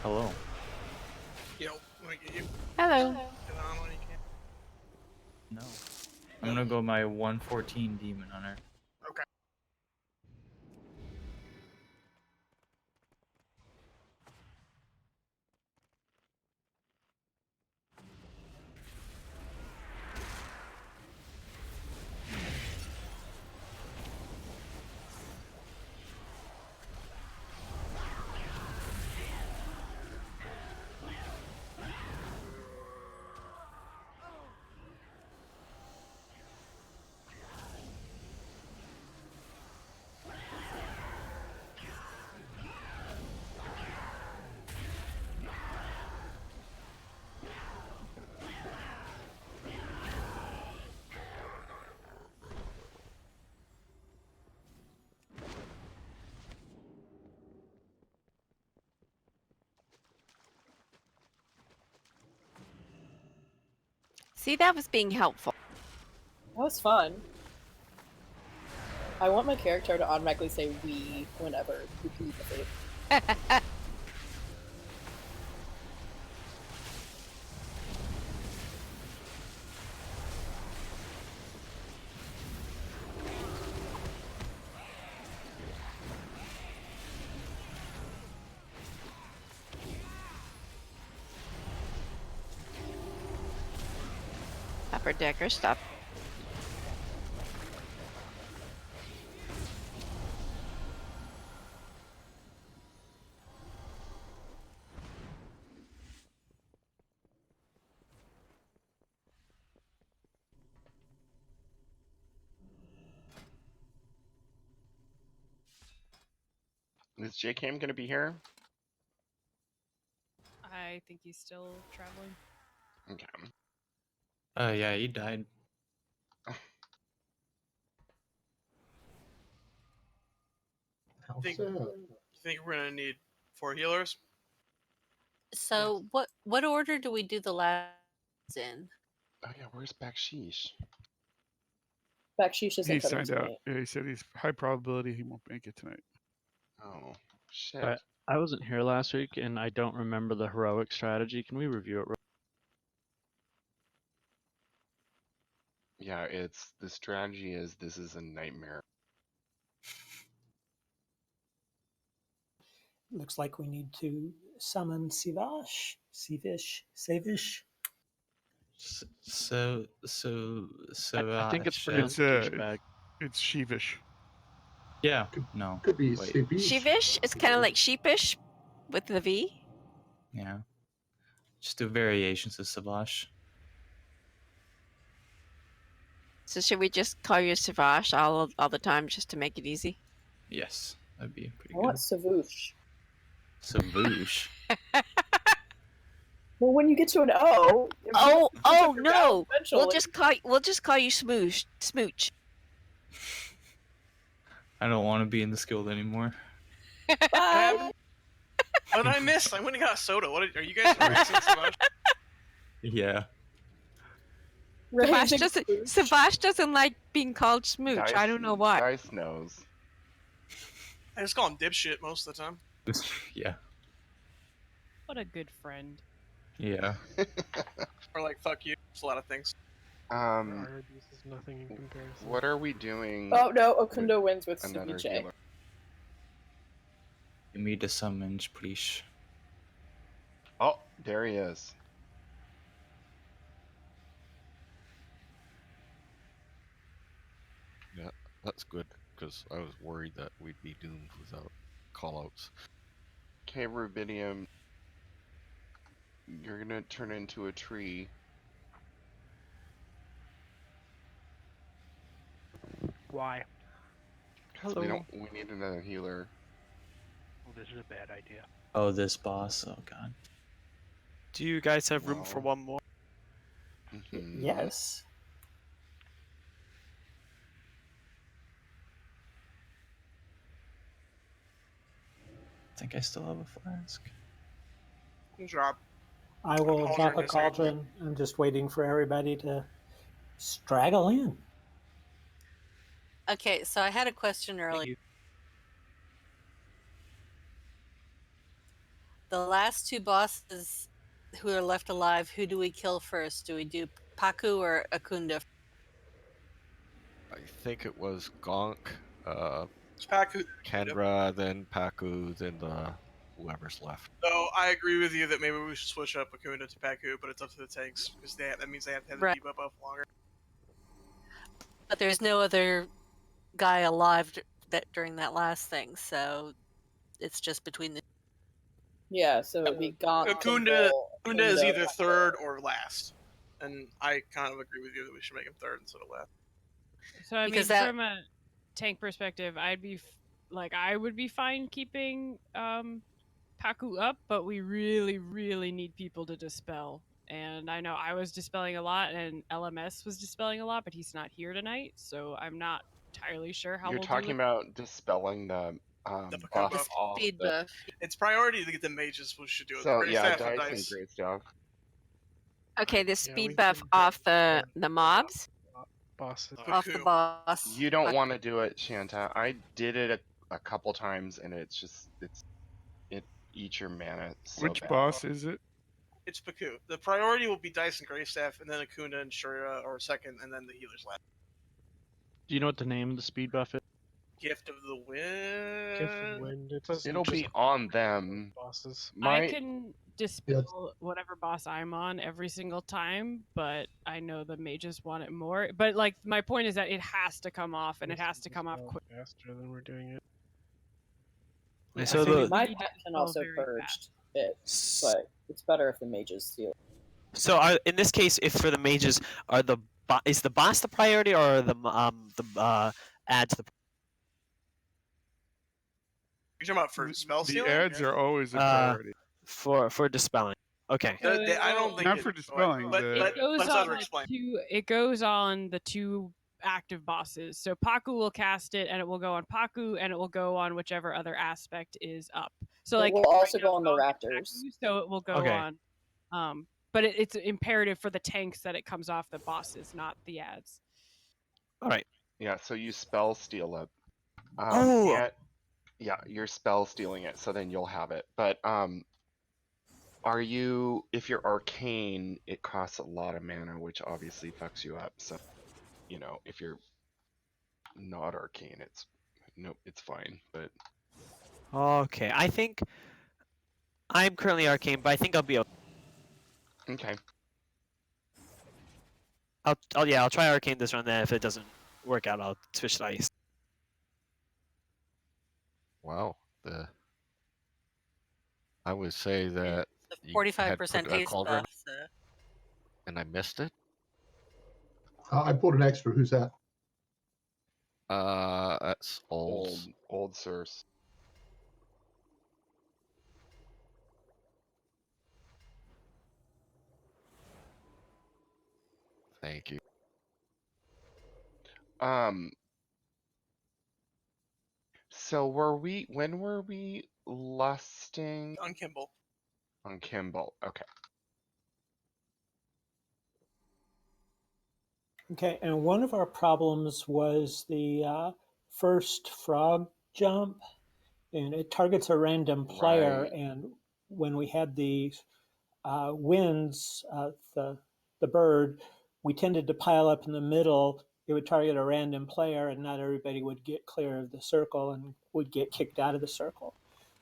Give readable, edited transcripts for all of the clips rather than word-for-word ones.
Hello. Yo, let me get you. Hello. Get on when you can. No. I'm gonna go my 114 Demon Hunter. Okay. See, that was being helpful. That was fun. I want my character to automatically say "we" whenever repeatedly. Upper Decker, stop. Is JKM gonna be here? I think he's still traveling. Okay. Yeah, he died. How Think- sad. You think we're gonna need 4 healers? So what order do we do the last in? Oh yeah, where's Baksheesh? Baksheesh isn't He coming signed out. tonight. Yeah, he said he's high probability he won't make it tonight. Oh, shit. But I wasn't here last week, and I don't remember the heroic strategy. Can we review it? Yeah, the strategy is this is a nightmare. Looks like we need to summon Sivash. Savish. I think it's It's pronounced It's, douchebag. It's sheevish. yeah. No. Could be Wait. Sivish. Sheepish? It's kind of like sheepish with the V. Yeah. Just do variations of Savash. So should we just call you Savash all the time just to make it easy? Yes, that'd be pretty I want good. Savoosh. Savoosh. Well, when you get to an O. Oh figure no! out eventually. We'll just call you Smooch. I don't want to be in the guild anymore. Bye. What did I miss? I went and got a soda. Are you guys racing so much? Yeah. Raising Savash doesn't like being called Smooch. Dice, I don't know why. Dice knows. I just call him dipshit most of the time. Yeah. What a good friend. Yeah. Or like, fuck you. It's a lot of things. This is nothing in comparison. What are we doing? Oh no, Okundo wins with Another Ceviche. healer. Give me the summons, please. Oh, there he is. Yeah, that's good, because I was worried that we'd be doomed without callouts. Okay, Rubidium. You're gonna turn into a tree. Why? We need another healer. Well, this is a bad idea. Oh, this boss. Oh god. Do you guys have room No. for one more? Mhm. Yes. I think I still have a flask. Good job. I will Cauldron drop a is there. cauldron. I'm just waiting for everybody to straggle in. Okay, so I had a question earlier. the last two bosses who are left alive, who do we kill first? Do we do Paku or Akunda? I think it was Gonk, Paku. Kendra, then Paku, then whoever's left. So I agree with you that maybe we should switch up Akuna to Paku, but it's up to the tanks because that means they have to have the Right. debuff up longer. But there's no other guy alive during that last thing, so it's just between the. Yeah, so it'd be Gaunt. Akunda is either Paku. third or last, and I kind of agree with you that we should make him third instead of last. So I Because mean, that- from a tank perspective, I'd be I would be fine keeping Paku up, but we really, really need people to dispel. And I know I was dispelling a lot, and LMS was dispelling a lot, but he's not here tonight, so I'm not entirely sure how You're we'll talking do it. about dispelling the Paku buff buff. off Speed the... buff. It's priority to get the mages, who should do it. So Great yeah, staff and dice and dice. great stuff. Okay, the we speed can buff get off the bosses. mobs. Off the Paku. boss. You don't want to do it, Shanta. I did it a couple times, and it eats your mana so Which bad. boss is it? It's Paku. The priority will be Dice and Greystaff, and then Akuna and Shura are second, and then the healers last. Do you know what the name of the speed buff is? Gift of the Wind. It'll be on them. Bosses. I can dispel whatever boss I'm on every single time, but I know the mages want it more. But my point is that it has to come off, and it has to come off quick. Faster than we're doing it. Yeah, So we the- My need to pack can dispel also very purge fast. it, but it's better if the mages steal. So in this case, if for the mages, is the boss the priority or the ads the? You're talking about for spell The stealing? ads are always a Uh, priority. For dispelling. Okay. I don't think Not it- for dispelling, Let, the- let, It goes let on Cesar the explain. it goes on the two active bosses. So Paku will cast it, and it will go on Paku, and it will go on whichever other aspect is up. So It will right also now, go on the Gonk and raptors. Paku, so it will go Okay. on. But it's imperative for the tanks that it comes off the bosses, not the ads. All right. Yeah, so you spell steal it. Oh! Yeah, you're spell stealing it, so then you'll have it. But if you're arcane, it costs a lot of mana, which obviously fucks you up. So, if you're not arcane, it's fine. But Okay. I think I'm currently arcane, but I think I'll be okay. okay. I'll try arcane this run. Then if it doesn't work out, I'll switch to ice. Wow. I would say that The you 45% had put a haste cauldron, buff. So. and I missed it. I bought an extra. Who's that? That's old. Old source. Thank you. So when were we lusting On Kimball. on Kimball? Okay. Okay, and one of our problems was the first frog jump, and it targets a random player. Right. And when we had the winds, the bird, we tended to pile up in the middle. It would target a random player, and not everybody would get clear of the circle and would get kicked out of the circle.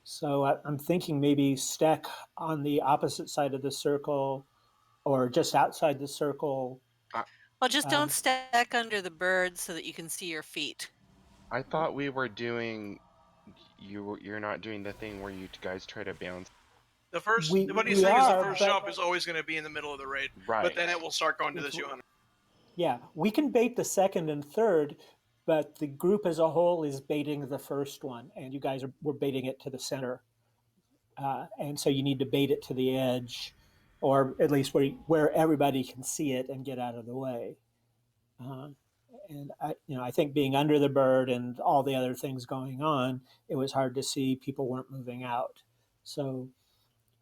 So I'm thinking maybe stack on the opposite side of the circle, or just outside the circle. Well, just don't stack under the bird so that you can see your feet. I thought we were doing. You're not doing the thing where you guys try to bounce. The first, We- what he's we saying is the are, first but- jump is always going to be in the middle of the raid, Right. but then it will start going to the 200. Yeah, we can bait the second and third, but the group as a whole is baiting the first one, and you guys were baiting it to the center. And so you need to bait it to the edge, or at least where everybody can see it and get out of the way. And I think being under the bird and all the other things going on, it was hard to see. People weren't moving out. So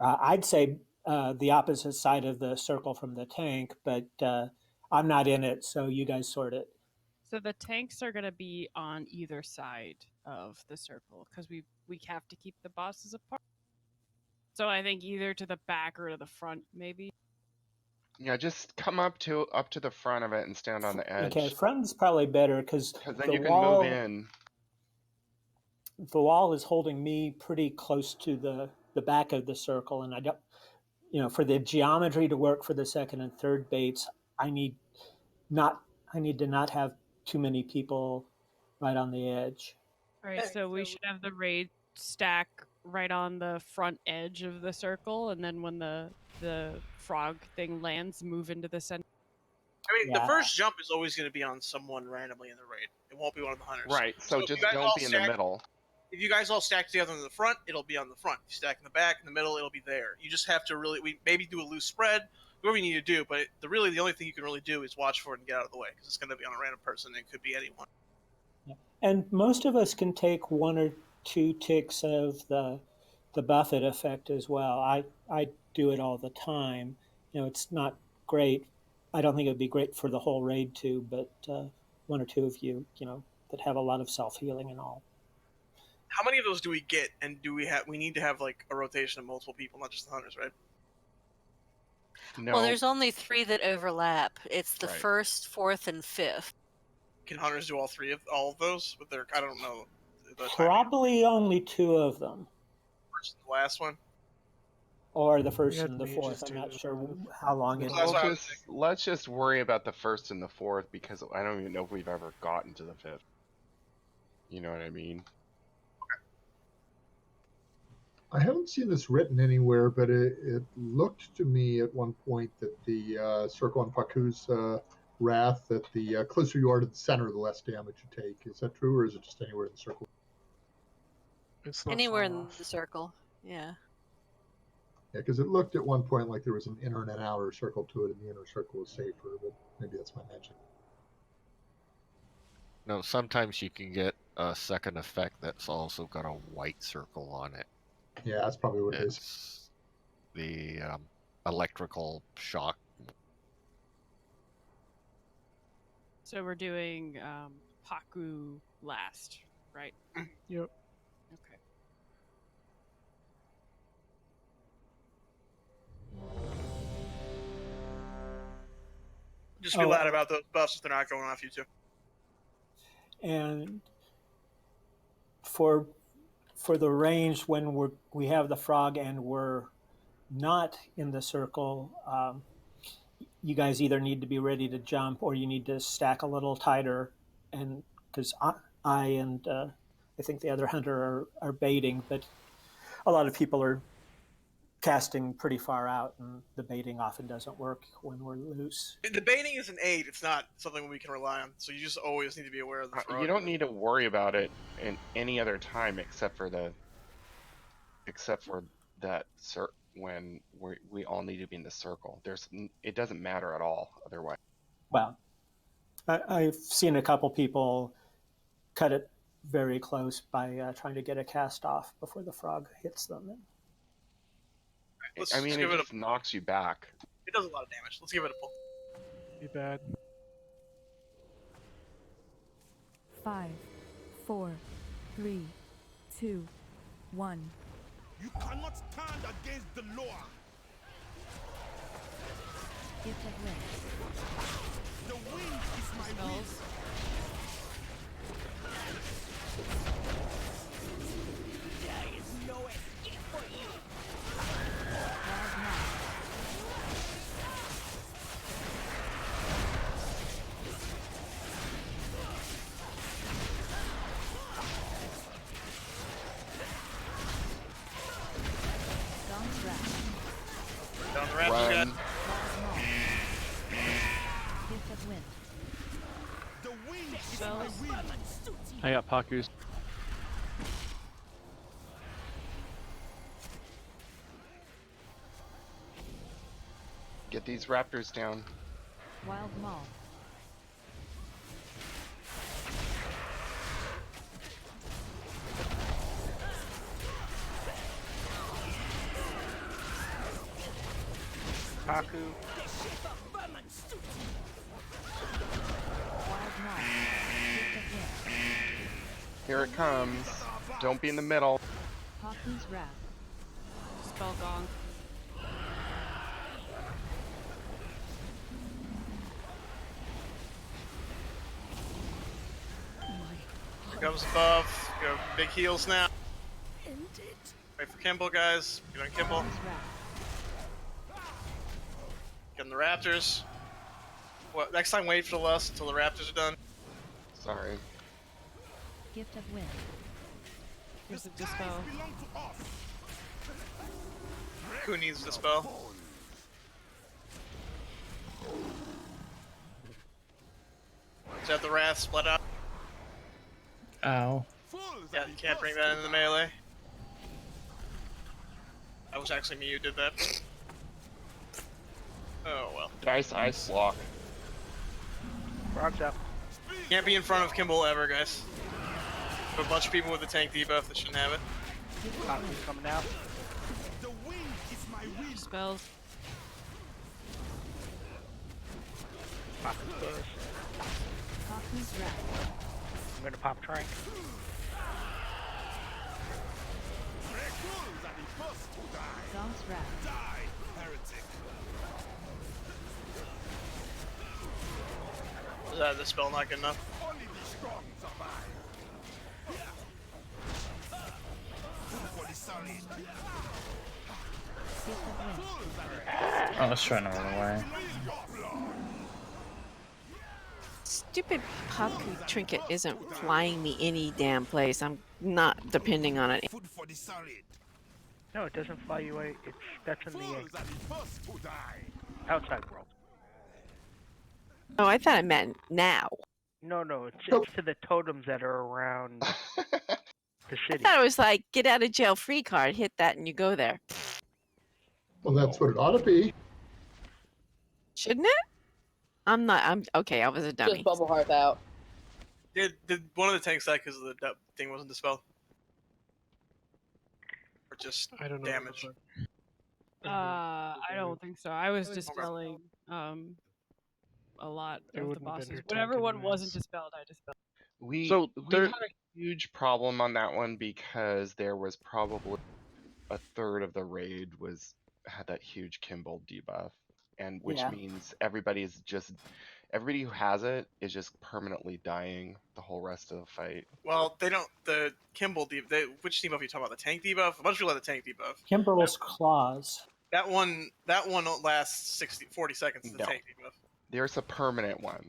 I'd say the opposite side of the circle from the tank, but I'm not in it, so you guys sort it. So the tanks are going to be on either side of the circle because we have to keep the bosses apart. So I think either to the back or to the front, maybe. Yeah, just come up to the front of it and stand on the edge. Okay, front's probably better because then the you can wall, move in. the wall is holding me pretty close to the back of the circle, and I don't, for the geometry to work for the second and third baits, I need to not have too many people right on the edge. All right, so we should have the raid stack right on the front edge of the circle, and then when the frog thing lands, move into the center. I mean, the first jump is always going to be on someone randomly in the raid. It won't be one of the hunters. Right, so if just you guys don't all be in the stack- middle. If you guys all stack together in the front, it'll be on the front. If you stack in the back, in the middle, it'll be there. You just have to we maybe do a loose spread, whatever you need to do, but the only thing you can really do is watch for it and get out of the way, because it's going to be on a random person, and it could be anyone. And most of us can take 1 or 2 ticks of the buffet effect as well. I do it all the time. It's not great. I don't think it would be great for the whole raid too, but 1 or 2 of you, that have a lot of self-healing and all. How many of those do we get, and do we need to have like a rotation of multiple people, not just the hunters, right? No. Well, there's only 3 that overlap. It's the Right. 1st, 4th, and 5th. Can hunters do all of those with their? I don't know. Probably only 2 of them, First and the last one. or the first had and the mages fourth. I'm do not as sure well. how long it That's is. what I was Let's just worry about the first and the fourth, because I don't even know if we've ever gotten to the fifth. You know what I mean? I haven't seen this written anywhere, but it looked to me at one point that the circle on Paku's wrath, that the closer you are to the center, the less damage you take. Is that true, or is it just anywhere in the circle? It's not Anywhere far in off. the circle. Yeah. Yeah, because it looked at one point like there was an inner and an outer circle to it, and the inner circle was safer, but maybe that's my magic. No, sometimes you can get a second effect that's also got a white circle on it. Yeah, that's probably what it is. It's the electrical shock. So we're doing Paku last, right? Yep. Okay. Just be loud about those buffs if they're not going off you too. And for the range, when we have the frog and we're not in the circle, you guys either need to be ready to jump or you need to stack a little tighter. And because I and I think the other hunter are baiting, but a lot of people are casting pretty far out, and the baiting often doesn't work when we're loose. The baiting is an aid. It's not something we can rely on. So you just always need to be aware of the frog. You don't need to worry about it in any other time except for that when we all need to be in the circle. It doesn't matter at all otherwise. Well, I've seen a couple people cut it very close by trying to get a cast off before the frog hits them. I mean, it just knocks you back. It does a lot of damage. Let's give it a pull. Be bad. 5, 4, 3, 2, 1. You cannot stand against the law. Get the wind. The wind is my will. There is no escape for you. Down the raft, Run. The wind is my will. I got Paku's. Get these raptors down. Wild Maul. Paku. Here it comes. Don't be in the middle. Paku's wrath. Dispel gong. Here comes above. Go big heals now. Wait for Kimball, guys. Get on Kimball. Get on the Raptors. Well, next time wait for the lust until the Raptors are done. Sorry. Gift of wind. Here's a dispel. Who needs Dispel? Is that the Wrath split up? Ow. Yeah, you can't bring that into the melee. That was actually me who did that. Oh well. Dice ice block. Rocks up. Can't be in front of Kimball ever, guys. A bunch of people with the tank debuff that shouldn't have it. Costume's coming out. Spells. Costume's first. Kaku's wrath. I'm gonna pop Trank. Zom's wrath. Is that the spell not good enough? Gift of wind. I was trying to run away. Stupid Paku trinket isn't flying me any damn place. I'm not depending on it. No, it doesn't fly you away. That's in the outside world. Oh, I thought it meant now. No, it's to the totems that are around the I city. thought it was like get out of jail free card. Hit that and you go there. Well, that's what it ought to be. Shouldn't it? I'm not. I'm okay. I was a dummy. Just bubble hearth out. Did one of the tanks die because the thing wasn't dispelled? Or just I don't know. damage? I don't think so. I was dispelling a lot It of the wouldn't have been bosses. your Whatever tank one wasn't anyways. dispelled, I dispelled. We So we there- had a huge problem on that one because there was probably a third of the raid had that huge Kimball debuff, and which Yeah. means everybody who has it is just permanently dying the whole rest of the fight. Well, they don't. The Kimball which debuff are you talking about? The tank debuff? A bunch of people have the tank debuff. Kimbrel's claws. That one lasts 40 seconds. The No. tank debuff. There's a permanent one.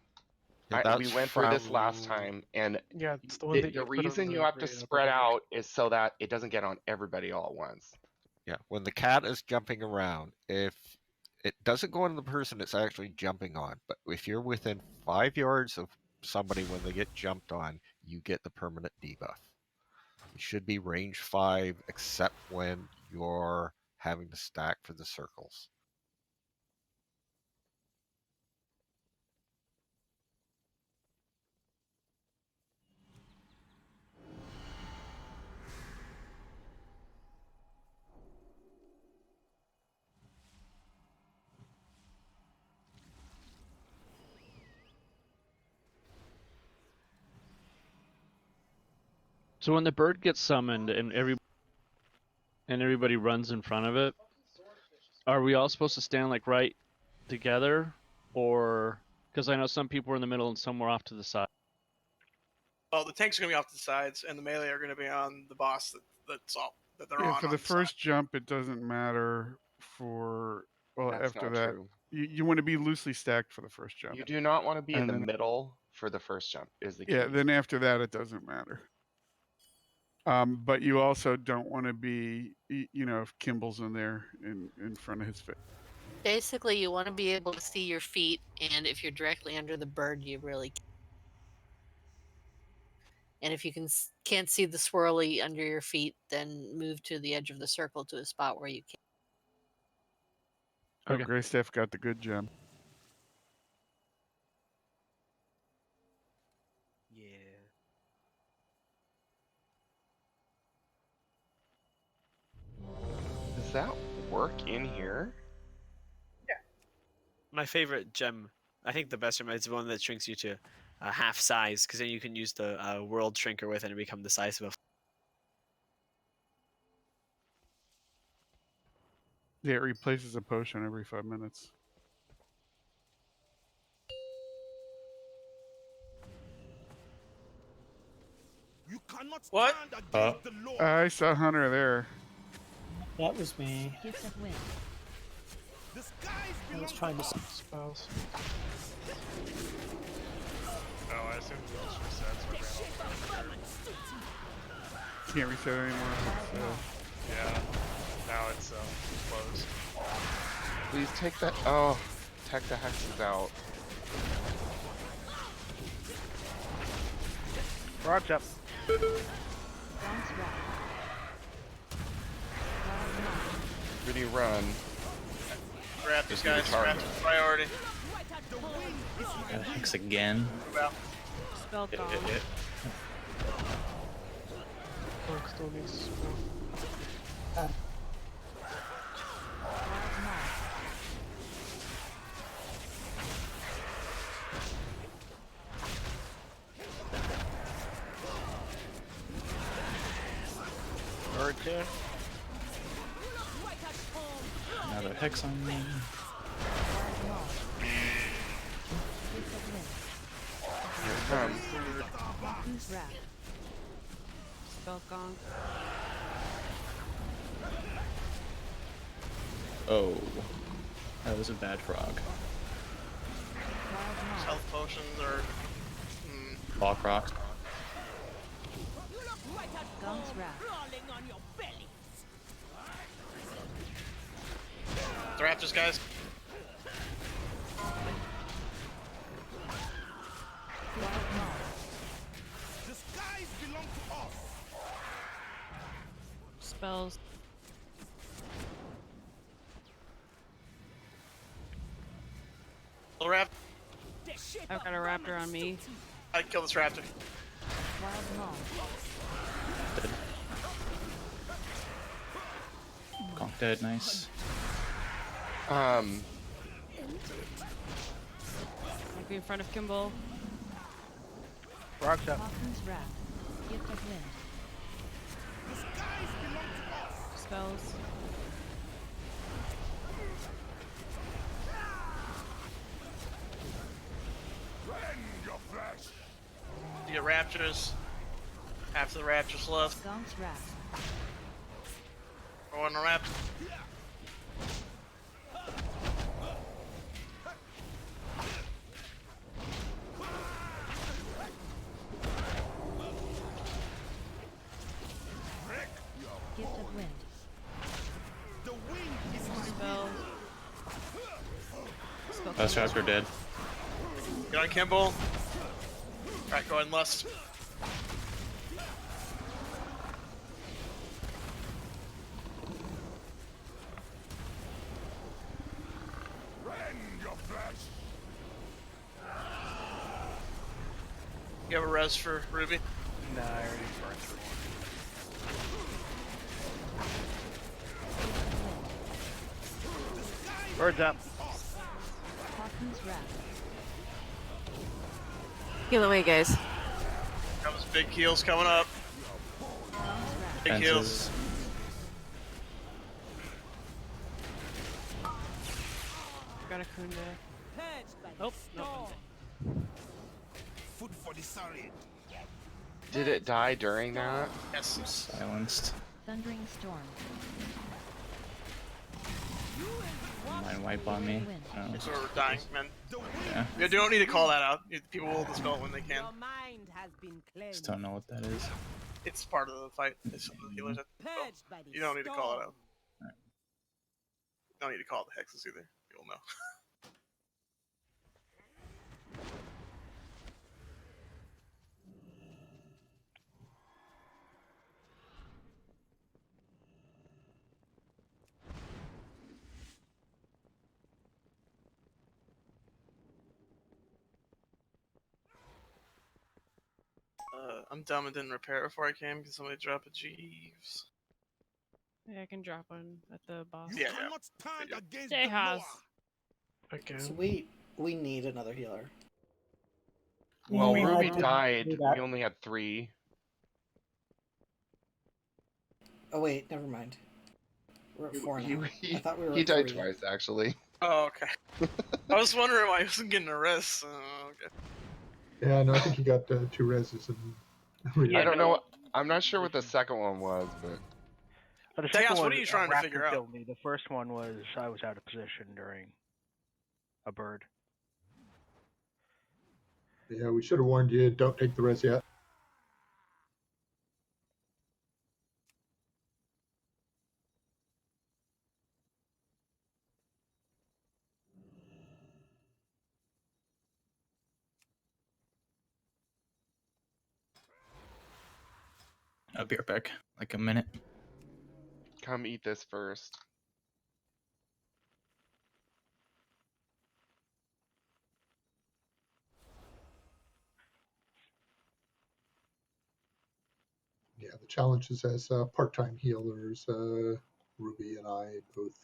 Yeah, We that's went through this last from- time, and Yeah, it's the one that you the put on reason the you have to raid, I spread believe. out is so that it doesn't get on everybody all at once. Yeah, when the cat is jumping around, if it doesn't go on the person it's actually jumping on, but if you're within 5 yards of somebody when they get jumped on, you get the permanent debuff. It should be range 5, except when you're having to stack for the circles. So when the bird gets summoned and everybody runs in front of it, are we all supposed to stand like right together, or because I know some people were in the middle and some were off to the side? Well, the tanks are going to be off to the sides, and the melee are going to be on the boss that they're Yeah, on. for on the side. first jump, it doesn't matter for. Well, That's after not that, true. you want to be loosely stacked for the first jump. You do not want to be in And the then- middle for the first jump. Is the key. Yeah, then after that, it doesn't matter. But you also don't want to be, if Kimball's in there in front of his face. Basically, you want to be able to see your feet, and if you're directly under the bird, you really can't. And if you can't see the swirly under your feet, then move to the edge of the circle to a spot where you can. Oh, Gray Staff got the good gem. Yeah. Does that work in here? My favorite gem, I think the best gem is the one that shrinks you to half size, because then you can use the world shrinker with it and become the size of a. Yeah, it replaces a potion every 5 minutes. You cannot What? stand against the Lord. I saw Hunter there. That was me. Gift of wind. The skies I was belong trying to. Spells. Oh, I assume it just resets. Can't reset anymore. Yeah. Now it's closed. Please take that. Oh, tech the hexes out. Rocks up. Bounce rock. Really run. Grab these Just need a guys. Grab target. priority. Got a hex again. Well, Spell gone. Cloak still needs to spell. Right there. Another hex on me. Here it comes. Who's wrath? Spell gone. Oh, that was a bad frog. health potions or. Ball croc. Gong's wrath. Raptors, guys. The skies belong to us. Spells. Little raptor. I've got a raptor on me. I'd kill this raptor. Wild maw. Conk dead, nice. I'll be in front of Kimball. Rocks up. Hawkins wrath. Gift of wind. The skies belong to us. Spells. Rend your flesh. You get raptors. After the raptors left. Gong's wrath. Or one raptor. Gift of wind. The wind is my Spell. Spell. Last raptor dead. Get on Kimball. Alright, go ahead and lust. Rend your flesh. You have a res for Ruby? Nah, I already burned through one. Birds up. Hawkins wrath. Heal away, guys. Comes big heals coming up. Big heals. Fences. Got a Kunda. Oh, no. Food for the sorry. Did it die during that? Yes. Silenced. Thundering storm. Mind wipe on me. No. So we're dying, man. Yeah. You don't need to call that out. People will dispel it when they can. Just don't know what that is. It's part of the fight. It's some of the healers. You don't need to call it out. Right. You don't need to call the hexes either. You'll know. I'm dumb and didn't repair it before I came because somebody dropped a Jeeves. Yeah, I can drop one at the boss. Yeah, Cannot stand against Stay the house. Noah. Okay. So we need another healer. Well, Yeah, Ruby I did died. do that. We only had 3. Oh wait, never mind. We're at 4 now. He, I thought we were he at died 3. twice, actually. Oh, okay. I was wondering why he wasn't getting a rest. Okay. Yeah, no, I think he got 2 reses. And I don't know. I'm not sure what the second one was, but The Chaos, second what one, are you trying to figure raptor out? killed me. The first one was I was out of position during a bird. yeah, we should have warned you. Don't take the res yet. I'll be right back. Like a minute. come eat this first. Yeah, the challenges as part-time healers, Ruby and I both,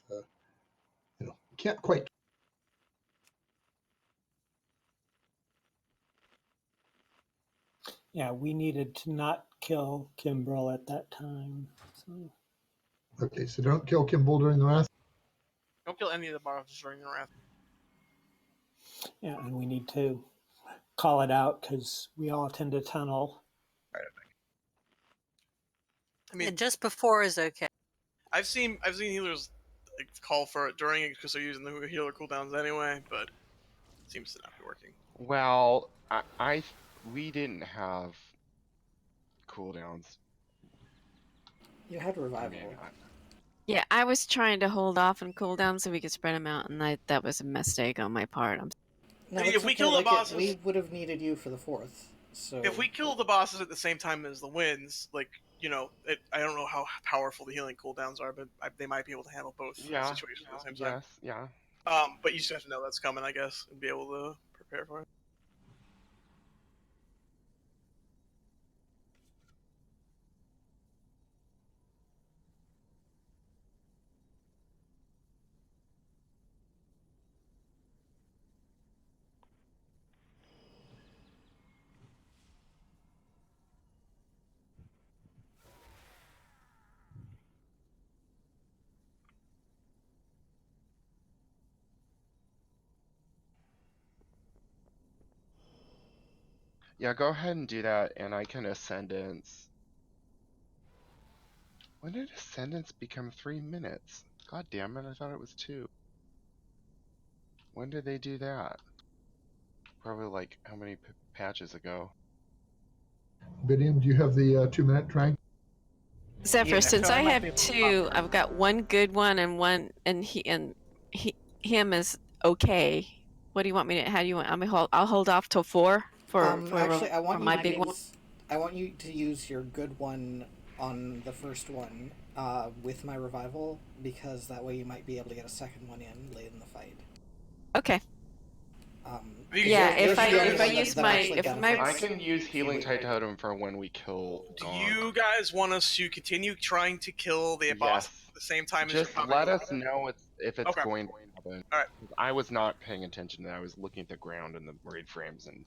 can't quite. Yeah, we needed to not kill Kimbrel at that time. So. Okay, so don't kill Kimball during the wrath. Don't kill any of the bosses during the wrath. Yeah, and we need to call it out because we all tend to tunnel. I mean, and just before is okay. I've seen healers like call for it during it because they're using the healer cooldowns anyway, but it seems to not be working. Well, we didn't have cooldowns. You had revival. I mean, Yeah, I was trying to hold off and cool down so we could spread them out, and that was a mistake on my part. No, I mean, it's if we okay, kill the like bosses, we would have needed you for the 4th. So if we kill the bosses at the same time as the wins, like I don't know how powerful the healing cooldowns are, but they might be able to handle both situations at the same time. Yes, yeah. But you just have to know that's coming, I guess, and be able to prepare for it. Yeah, go ahead and do that, and I can Ascendance. When did Ascendance become 3 minutes? God damn it, I thought it was 2. When did they do that? Probably like how many patches ago? Bidium, do you have the 2-minute track? Zephyr, Yeah, since so I I might have be able to pop 2, through. I've got one good one and one, and him is okay. What do you want me to? How do you want? I'll hold off till 4 for actually, I want for you my to big one. I want you to use your good one on the first one with my revival, because that way you might be able to get a second one in late in the fight. Okay. Yeah, if I use my I can use Healing Tide Totem for when we kill Do Gonk. you guys want us to continue trying to kill the boss at the same time as Just you're let popping us know if it's Okay. going to happen. All right. I was not paying attention to that. I was looking at the ground and the raid frames and.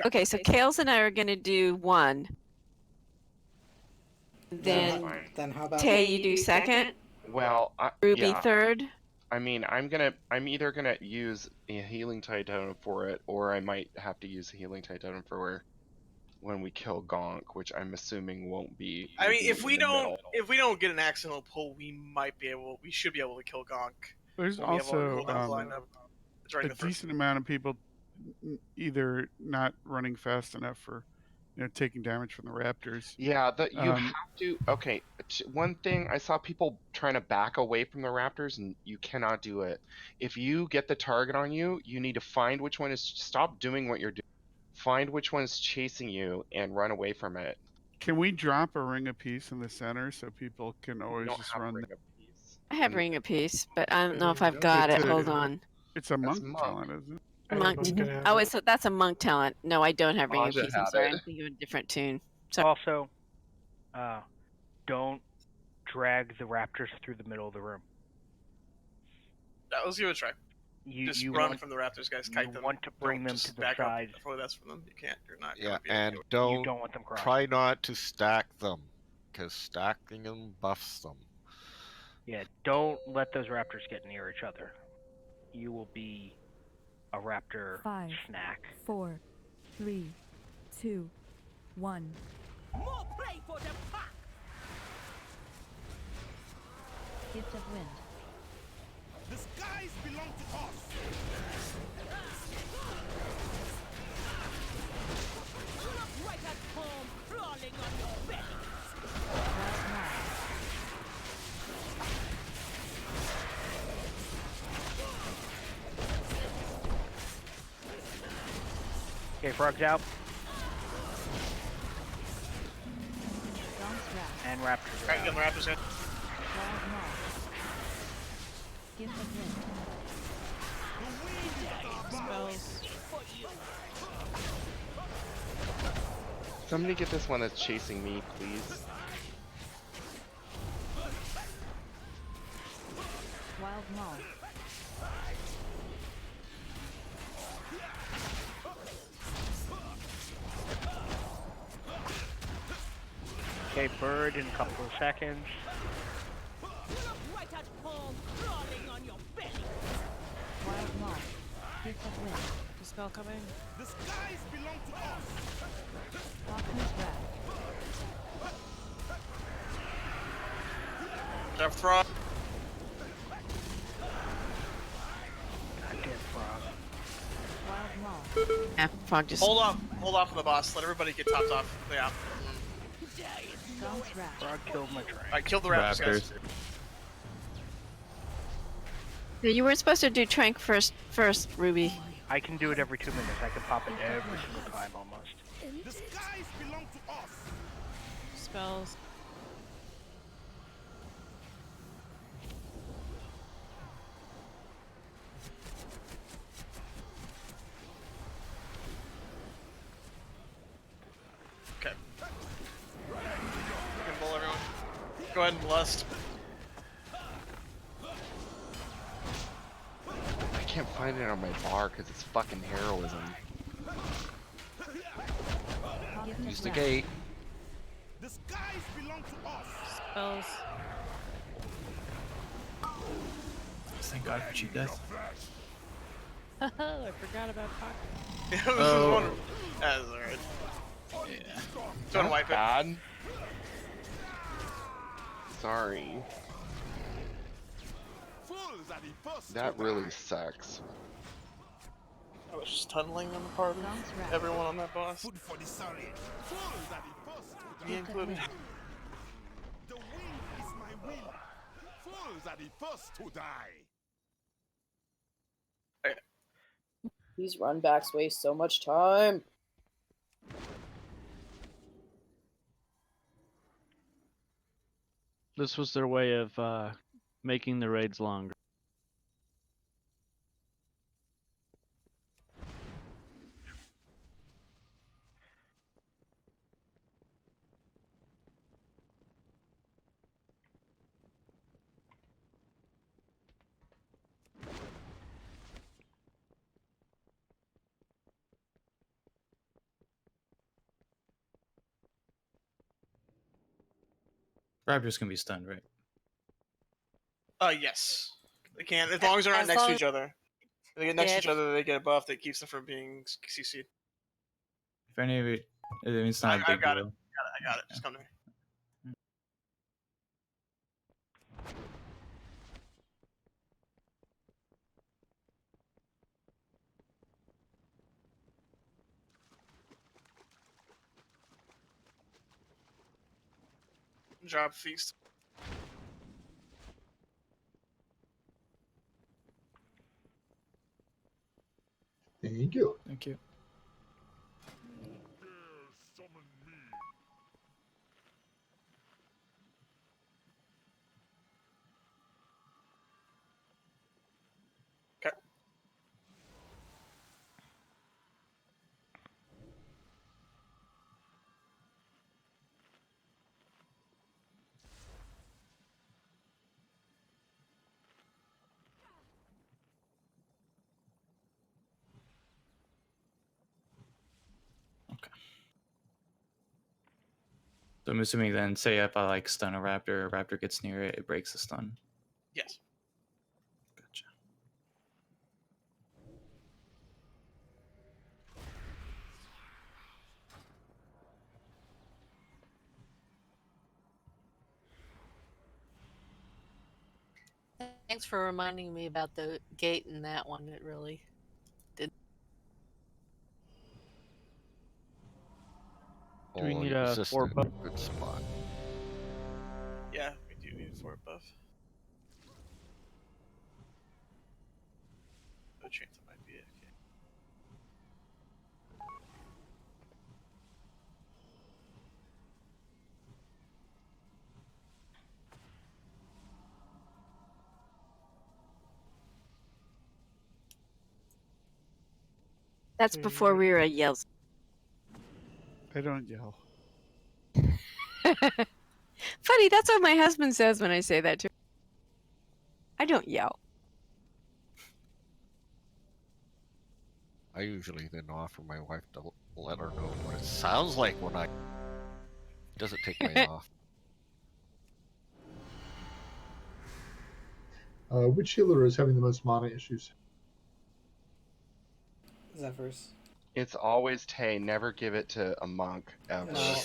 Okay, so Kales and I are gonna do 1. Then how about Tay, you do second. Well, Ruby yeah. 3rd. I mean, I'm either gonna use a Healing Tide Totem for it, or I might have to use a Healing Tide Totem for when we kill Gonk, which I'm assuming won't be. I mean, if in we the don't middle. get an accidental pull, we should be able to kill Gonk. There's when we have our also cooldowns lined up during a the first. decent amount of people either not running fast enough for taking damage from the raptors. Yeah, you have to. Okay, one thing I saw people trying to back away from the raptors, and you cannot do it. If you get the target on you, you need to find which one is. Stop doing what you're doing. Find which one is chasing you and run away from it. Can we drop a ring of peace in the center so people can always don't just have run? Ring of Peace. I have Ring of Peace, but I don't know if I've got it. Hold on. It's a monk talent, isn't it? Monk. Oh, that's a monk talent. No, I don't have Ring of Aja Peace. I'm had sorry. it. I'm thinking of a different tune. Sorry. Also, don't drag the raptors through the middle of the room. Let's give it a try. Just run from the raptors, guys. Kite them. Want to bring them just to the back side. up. That's for them. You can't. You're not. Yeah, gonna be able and to do it. don't, want them crossing. try not to stack them, because stacking them buffs them. Yeah, don't let those raptors get near each other. You will be a raptor 5, snack. 4, 3, 2, 1. More play for the pack! Gift of wind. The skies belong to us! Look right at home, crawling on your belly! Okay, frogs out. And raptors are Alright, get out. the raptors in. Wild moth. Gift of wind. Spells. Somebody get this one that's chasing me, please. Wild moth. Okay, bird in a couple of seconds. Look right at home, crawling on your belly! Wild moth. Gift of wind. Dispel coming. The skies belong to us! Hawkman's wrath. Jeff Frog. Goddamn frog. Wild moth. Yeah, Frog just. Hold off on the boss. Let everybody get topped off. Yeah. God's wrath. Frog killed my train. Alright, kill the raptors, guys. Yeah, you weren't supposed to do Trank first, Ruby. I can do it every 2 minutes. I can pop it every single time almost. The skies belong to us! Spells. Okay. Kimball, everyone. Go ahead and blast. I can't find it on my bar because it's fucking heroism. Gift of Use the wrath. gate. The skies belong to us! Spells. Thank God for cheap death. I forgot about Pac. This Oh. is wonderful. That's alright. Yeah. Don't wipe it. Bad. Sorry. Fools are the first That to really die. sucks. I was just tunneling on the party. God's wrath. Everyone on that boss. Food for the sorry. Fools are the first to Me die. Gift of included. wind. The wind is my will. Fools are the first to die. These runbacks waste so much time. This was their way of making the raids longer. Raptors can be stunned, right? Yes. They can, as long as they're not As next to long- each other. If they get next to Yeah, each other, they get a buff that keeps them from being CC'd. If any of it, I mean, it's not a I big got it. deal. I got it. Just come to me. Job feast. Thank you. Thank you. Okay. So I'm assuming then, say if I like stun a raptor gets near it, it breaks the stun. Thanks for reminding me about the gate in that one. It really did. Do we Oh, need a resistant. 4 buff? Good spot. Yeah, we do need a 4 buff. No chance it might be it. Okay. That's before Rira yells. I don't yell. Funny, that's what my husband says when I say that to him. I don't yell. I usually then offer my wife to let her know what it sounds like when I. Doesn't take me off. Which healer is having the most mana issues? Zephyrs. It's always Tay. Never give it to a monk ever. No.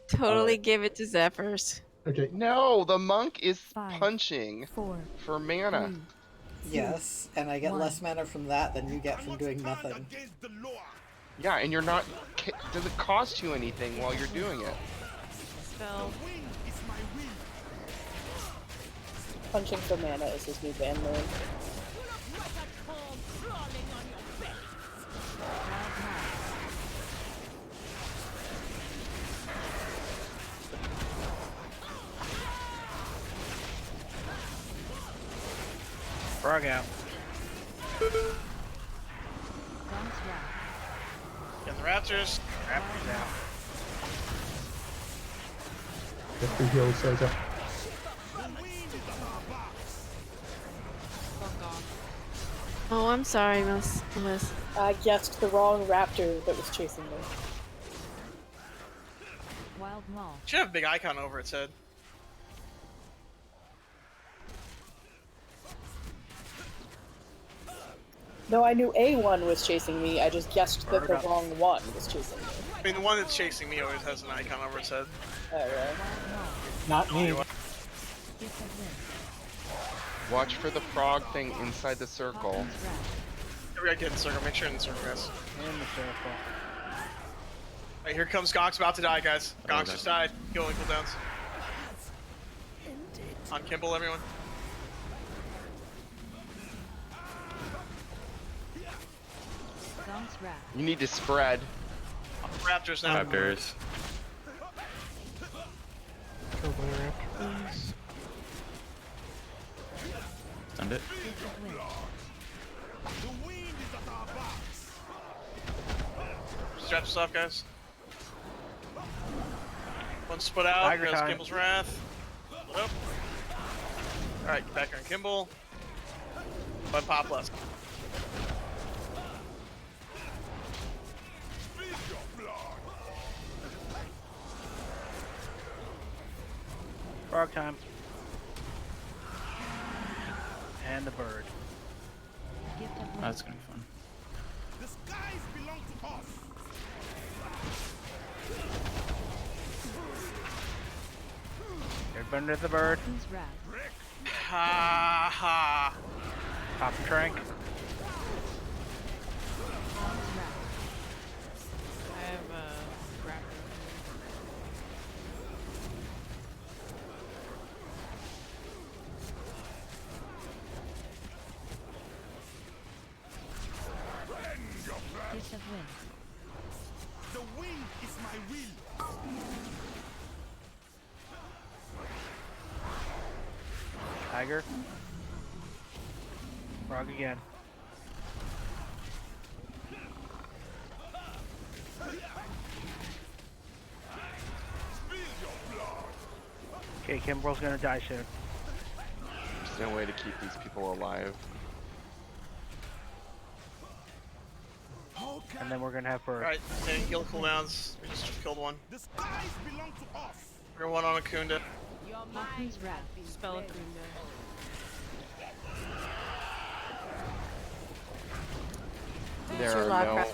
Totally give it to Zephyrs. Okay. No, the monk is 5, punching 4, for mana. 3, Yes, and I get One. less mana from that than you get from doing nothing. Yeah, and you're not. Does it cost you anything while you're doing it? Spell. Punching for mana is his new band name. Frog out. Get the Raptors. Raptors out. Get the heal says that. Oh, I'm sorry, Miss. I guessed the wrong raptor that was chasing me. Wild Maul. Should have a big icon over its head. No, I knew A1 was chasing me, I just guessed that the wrong one was chasing me. I mean, the one that's chasing me always has an icon over its head. Alright. Not me. Watch for the frog thing inside the circle. We gotta get in the circle. Make sure you're in the circle, guys. In the circle. Alright, here comes Gonks, about to die, guys. Gonks just died. Healing cooldowns. On Kimball, everyone. You need to spread. Raptors now. Raptors. Kill by raptor, please. Stunned it. Strap this off, guys. One split out. Tiger Goes time. Kimball's Wrath. Split up. Alright, get back on Kimball. One pop left. Frog time. And the bird. That's gonna be fun. The skies belong to us. Everybody under the bird. Ha ha. Pop and trank. I have a raptor. Gift of wind. The wind is my will. Tiger. Frog again. Okay, Kimbrel's gonna die soon. There's no way to keep these people alive. And then we're gonna have bird. Alright, taking heal cooldowns. We just killed one. The skies belong to us. We're one on Akunda. Haku's wrath. Spell Akunda. There Sure, are Lock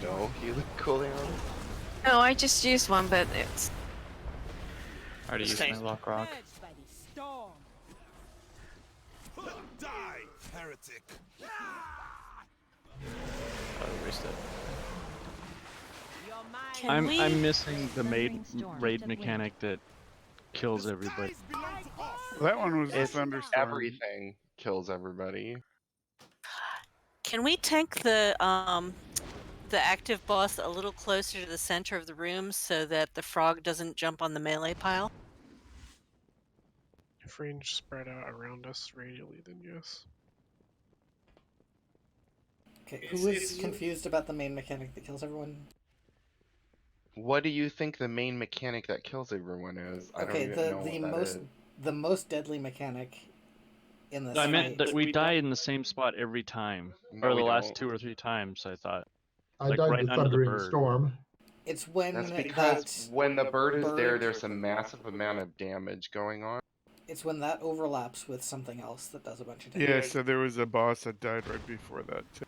no healing cooldowns. No, I just used one, but it's. Already used my lock rock. heretic. Wasted. I'm missing the raid mechanic that kills everybody. That one was a It's thunderstorm. everything kills everybody. Can we tank the active boss a little closer to the center of the room so that the frog doesn't jump on the melee pile? If range spread out around us radially, then yes. Okay, who is confused about the main mechanic that kills everyone? What do you think the main mechanic that kills everyone is? I don't Okay, even know what that is. the most deadly mechanic in this I meant fight. that we die in the same spot every time, No, or we the last don't. 2 or 3 times. I thought, I like died right the under the thundering bird. storm. It's when That's because when the bird is there, there's a massive amount of damage going on. It's when that overlaps with something else that does a bunch of damage. Yeah, so there was a boss that died right before that too.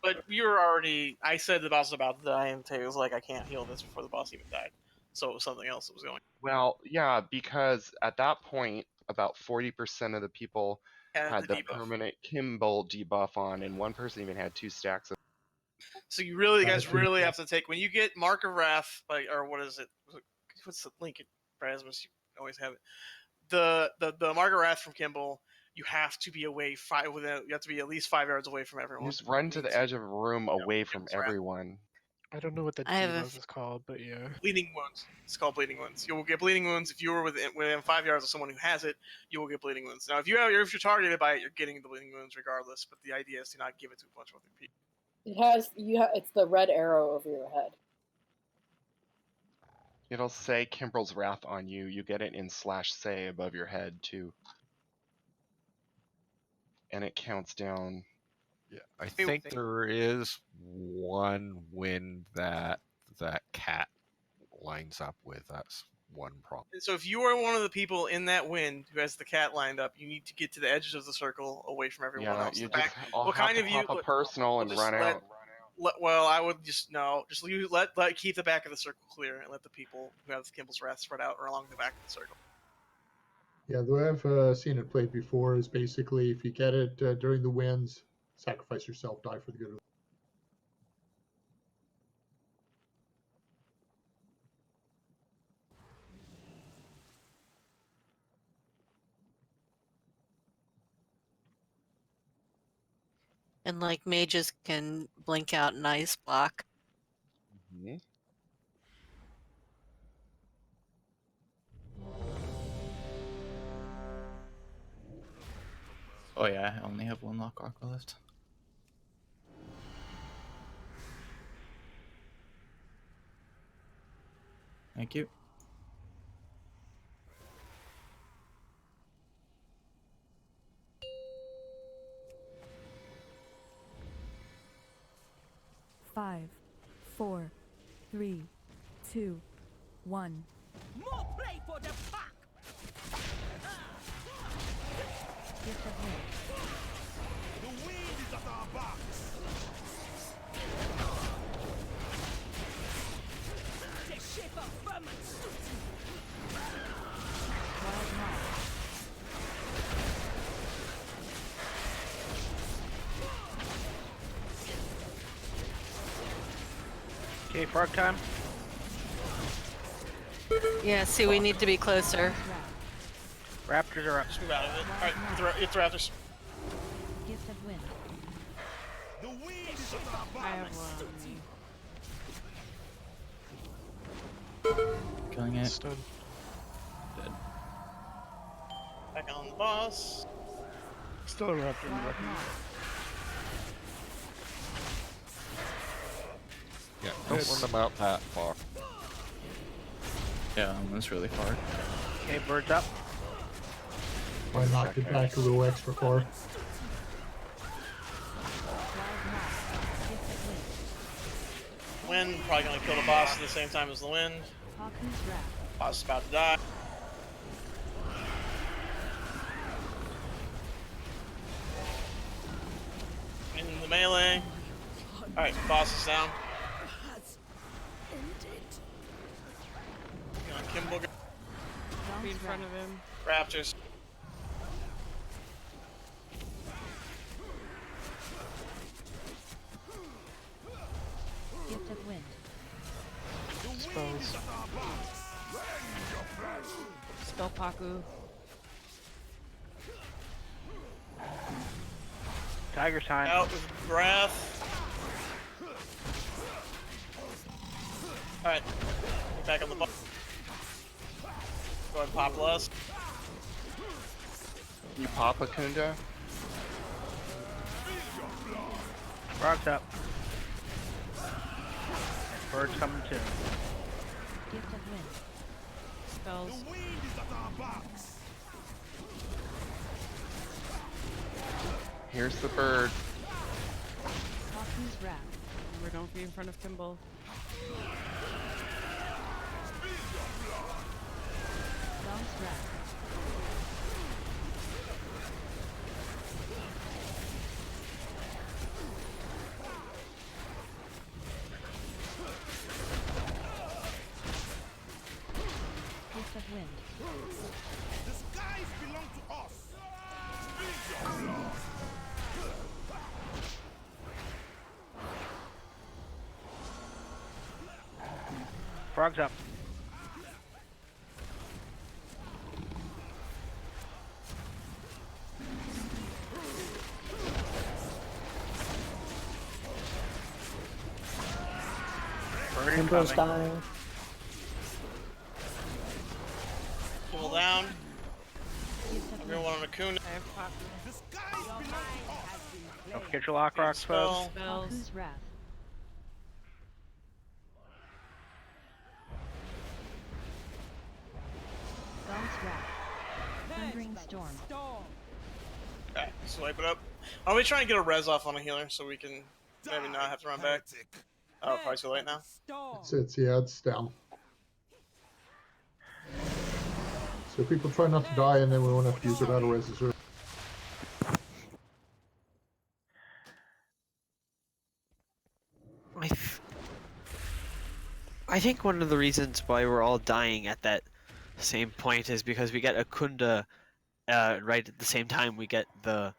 But you were already. I said the boss was about to die, and Tay was like, "I can't heal this before the boss even died." So it was something else that was going. Well, yeah, because at that point, about 40% of the people had the debuff. permanent Kimball debuff on, and one person even had 2 stacks of. So you guys really have to take when you get Mark of Wrath, like, or what is it? What's the link at Rasmus? You always have it. The Mark of Wrath from Kimball. You have to be away you have to be at least 5 yards away from everyone. You just run to the edge of a room away from everyone. I don't know what the debuff is called, but yeah. Bleeding wounds. It's called bleeding wounds. You will get bleeding wounds if you were within 5 yards of someone who has it. You will get bleeding wounds. Now, if you're targeted by it, you're getting the bleeding wounds regardless. But the idea is to not give it to a bunch of other people. It's the red arrow over your head. It'll say Kimbrel's Wrath on you. You get it in /say above your head too. And it counts down. Yeah, I think there is one wind that cat lines up with. That's one problem. So if you are one of the people in that wind who has the cat lined up, you need to get to the edges of the circle away from everyone else. You just I'll have to pop a personal and run out. Well, I would just keep the back of the circle clear and let the people who have Kimball's Wrath spread out or along the back of the circle. Yeah, the way I've seen it played before is basically if you get it during the winds, sacrifice yourself, die for the good of And like mages can blink out an ice block. Mm-hmm. Oh yeah, I only have 1 lock aqua left. Thank you. Five, 4, 3, 2, 1. More play for the pack. Gift of wind. The wind is at our backs. The shape of vermin suits you. Wild Moth. Okay, frog time. Yeah, see, we need to be closer. Raptors are up. Just move out of it. Alright, it's Raptors. Gift of wind. The wind is at our backs. I have one. Killing it. Stun. Dead. Back on the boss. Still a raptor in the weapon. Yeah, don't run them out that far. Yeah, that's really far. Okay, birds up. I knocked it back a little extra far. Wind probably gonna kill the boss at the same time as the wind. Boss is about to die. In the melee. Alright, boss is down. Kimball. Be in front of him. Raptors. Dispel Paku. Tiger sign. Out with Wrath. Alright. Get back on the ball. Go ahead and pop Lust. You pop a Kunda? Frog's up. Bird's coming too. Gift of wind. Spells. The wind is at our backs. Here's the bird. Paku's wrath. Remember, don't be in front of Kimball. Frog's wrath. Gift of wind. The skies belong to us. Frog's up. Bird Kimbo's incoming. dying. Pull down. Gift of Everyone on a Kuna. I have Paku. The skies belong to us. Don't forget your lock rocks, folks. Spells. Paku's wrath. God's wrath. Thundering storm. Okay, swipe it up. Why don't we try and get a res off on a healer so we can maybe not have to run back? Oh, probably too late now. It's down. So people try not to die, and then we won't have to use our battle reses. I think one of the reasons why we're all dying at that same point is because we get a Kunda right at the same time we get the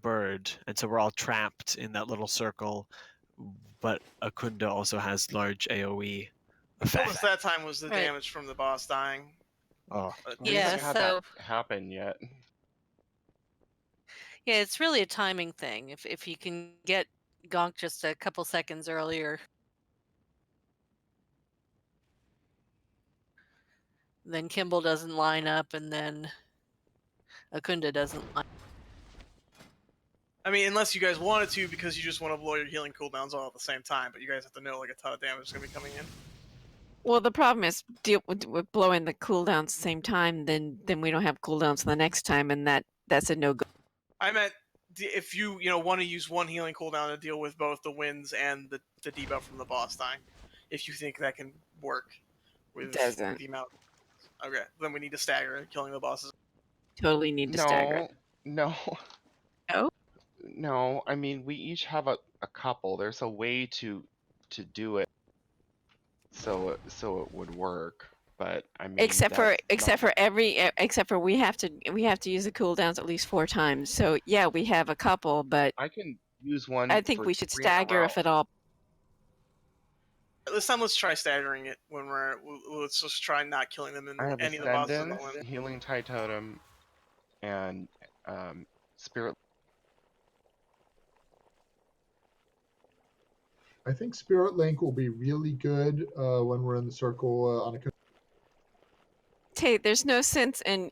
bird, and so we're all trapped in that little circle. But a Kunda also has large AOE What effect. was that time was the Right. damage from the boss dying. Oh, We Yeah, haven't had so that happen yet. yeah, it's really a timing thing. If you can get Gonk just a couple seconds earlier, then Kimball doesn't line up, and then Akunda doesn't line. I mean, unless you guys wanted to, because you just want to blow your healing cooldowns all at the same time, but you guys have to know like a ton of damage is going to be coming in. Well, the problem is deal with blowing the cooldowns at the same time. Then we don't have cooldowns the next time, and that's a no go. I meant if you want to use one healing cooldown to deal with both the wins and the debuff from the boss dying, if you think that can work with Doesn't. the amount. Okay, then we need to stagger it, killing the bosses. Totally need to stagger it. No. Oh? No, I mean we each have a couple. There's a way to do it so it would work. But I mean Except for we have to use the cooldowns at least 4 times. So yeah, we have a couple, but I can use one. I think for we should 3 in a stagger if row. at all. This time, let's try staggering it when let's just try not killing them in I have any of the bosses. on the Ascendance, win. Healing Tide Totem, and Spirit. I think Spirit Link will be really good when we're in the circle on a. Hey, there's no sense in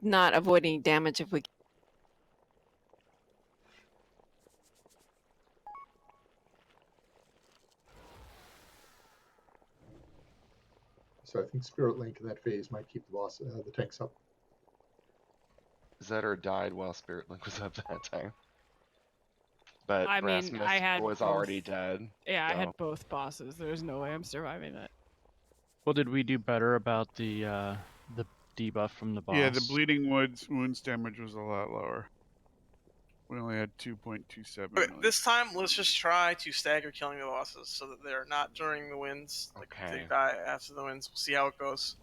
not avoiding damage if we. So I think Spirit Link in that phase might keep the tanks up. Zetter died while Spirit Link was up that time. But I mean, Rasmus I had was both. already dead. Yeah, I so- had both bosses. There's no way I'm surviving that. Well, did we do better about the debuff from the boss? Yeah, the bleeding wounds damage was a lot lower. We only had 2.27 Okay, million. this time, let's just try to stagger killing the bosses so that they're not during the wins. Like Okay. they die after the wins. We'll see how it goes.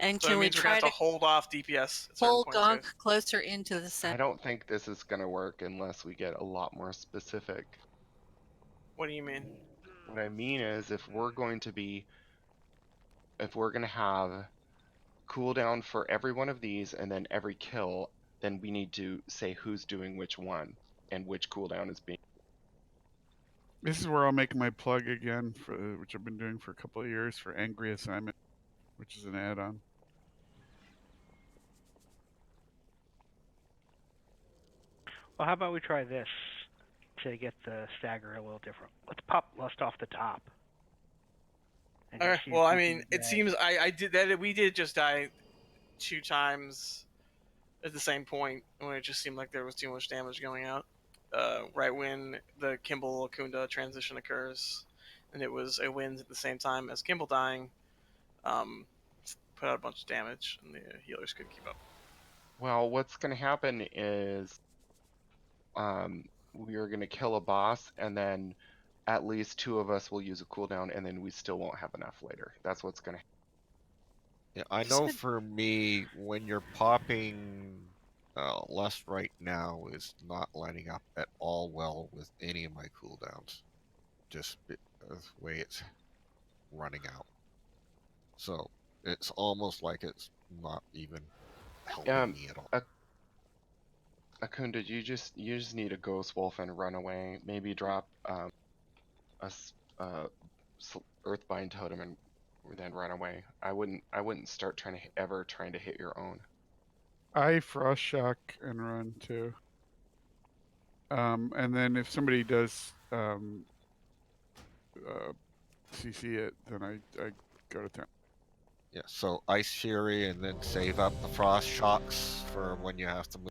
And So can it we means we're gonna try have to to hold off DPS. At certain pull points, Gonk guys. closer into the I center? don't think this is gonna work unless we get a lot more specific. What do you mean? What I mean is if we're gonna have cooldown for every one of these, and then every kill, then we need to say who's doing which one and which cooldown is being. This is where I'll make my plug again, for which I've been doing for a couple of years, for Angry Assignment, which is an add-on. Well, how about we try this to get the stagger a little different? Let's pop Lust off the top. And just Okay. see Well, if I we mean, can it seems I did that. We did just die 2 times at the same point when it just seemed like there was too much damage going out. Right when the Kimball Kunda transition occurs, and it was a wins at the same time as Kimball dying, put out a bunch of damage, and the healers couldn't keep up. Well, what's going to happen is we are going to kill a boss, and then at least 2 of us will use a cooldown, and then we still won't have enough later. That's what's going to happen. Yeah, I know for me, when you're popping Lust right now is not lining up at all well with any of my cooldowns. Just the way it's running out. So it's almost like it's not even helping me at all. Akunda, you just need a Ghost Wolf and run away. Maybe drop Earthbind Totem and then run away. I wouldn't start trying to hit your own. I Frost Shock and run too. And then if somebody does CC it, then I go to town. Yeah, so Ice Fury and then save up the Frost Shocks for when you have to move.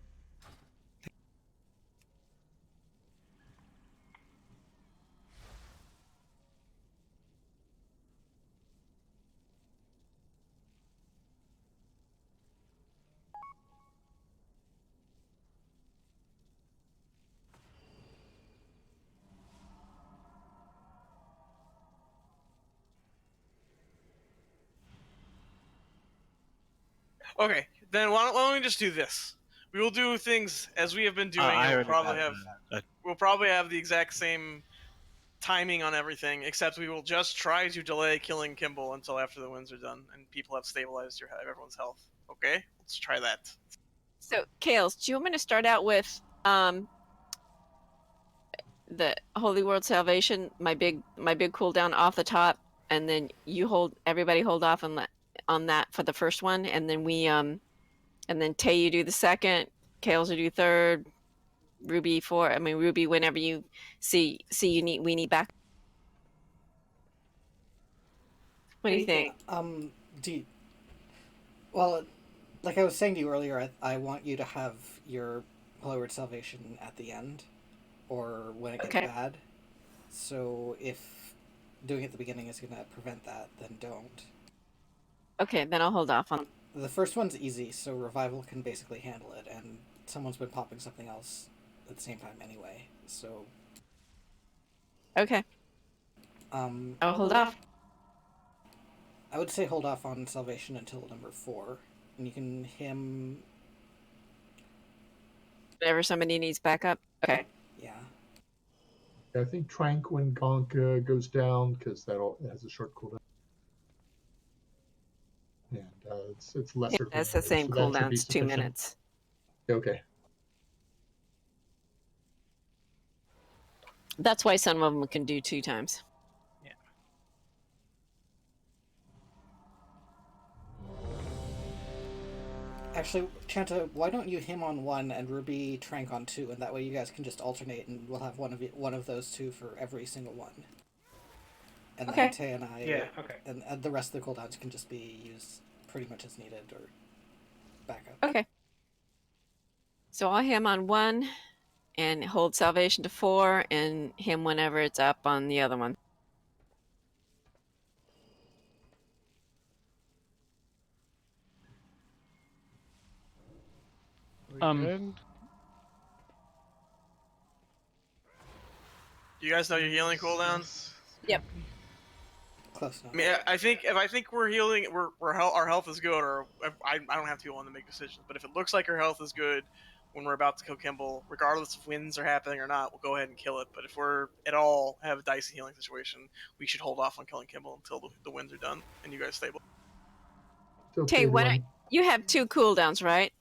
Okay, then why don't we just do this? We will do things as we have been doing. I and already we'll probably have the exact same timing on everything, except we will just try to delay killing Kimball until after the wins are done and people have stabilized everyone's health. Okay, let's try that. So, Kales, do you want me to start out with the Holy World Salvation, my big cooldown off the top, and then everybody hold off on that for the first one, and then and then Tay, you do the second, Kales, you do third, Ruby Ruby, whenever you see we need back. What do you think? Well, like I was saying to you earlier, I want you to have your Holy Word Salvation at the end, or when it gets bad. So if doing it at the beginning is going to prevent that, then don't. Okay, then I'll hold off on. The first one's easy, so Revival can basically handle it, and someone's been popping something else at the same time anyway, so... Okay. I'll hold off. I would say hold off on Salvation until number 4, and you can him... Whenever somebody needs backup? Okay. Yeah. I think Trank when Gonk goes down, because that has a short cooldown. And it's lesser. Yeah, it's the same cooldown. It's 2 minutes. Okay. That's why some of them can do 2 times. Yeah. Actually, Chanta, why don't you him on 1 and Ruby Trank on 2, and that way you guys can just alternate, and we'll have one of those 2 for every single one. And then Tay and I, and the rest of the cooldowns can just be used pretty much as needed or backup. Okay. So I'll him on 1 and hold Salvation to 4 and him whenever it's up on the other one. Good. Do you guys know your healing cooldowns? Yep. Close enough. I mean, I think we're healing, our health is good, or I don't have to go on to make decisions. But if it looks like our health is good when we're about to kill Kimball, regardless if wins are happening or not, we'll go ahead and kill it. But if we're at all have a dicey healing situation, we should hold off on killing Kimball until the wins are done and you guys stable. It's okay Tay, to why don't you have 2 cooldowns, right?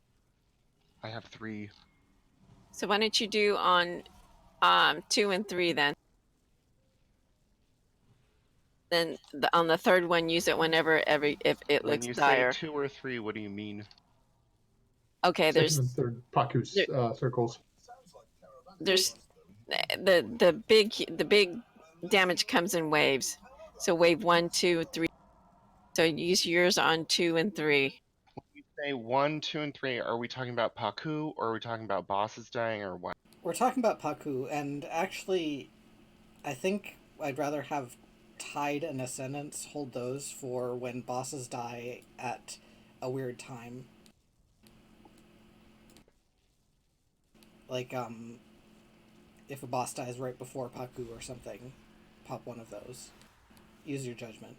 I have 3. So why don't you do on 2 and 3 then? Then on the third one, use it whenever if it When looks you dire. say 2 or 3, what do you mean? Okay, Second and third Paku's circles. there's the big damage comes in waves. So wave 1, 2, 3. So use yours on 2 and 3. When you say 1, 2, and 3, are we talking about Paku, or are we talking about bosses dying, or what? We're talking about Paku, and actually, I think I'd rather have Tide and Ascendance hold those for when bosses die at a weird time. Like, if a boss dies right before Paku or something, pop one of those. Use your judgment.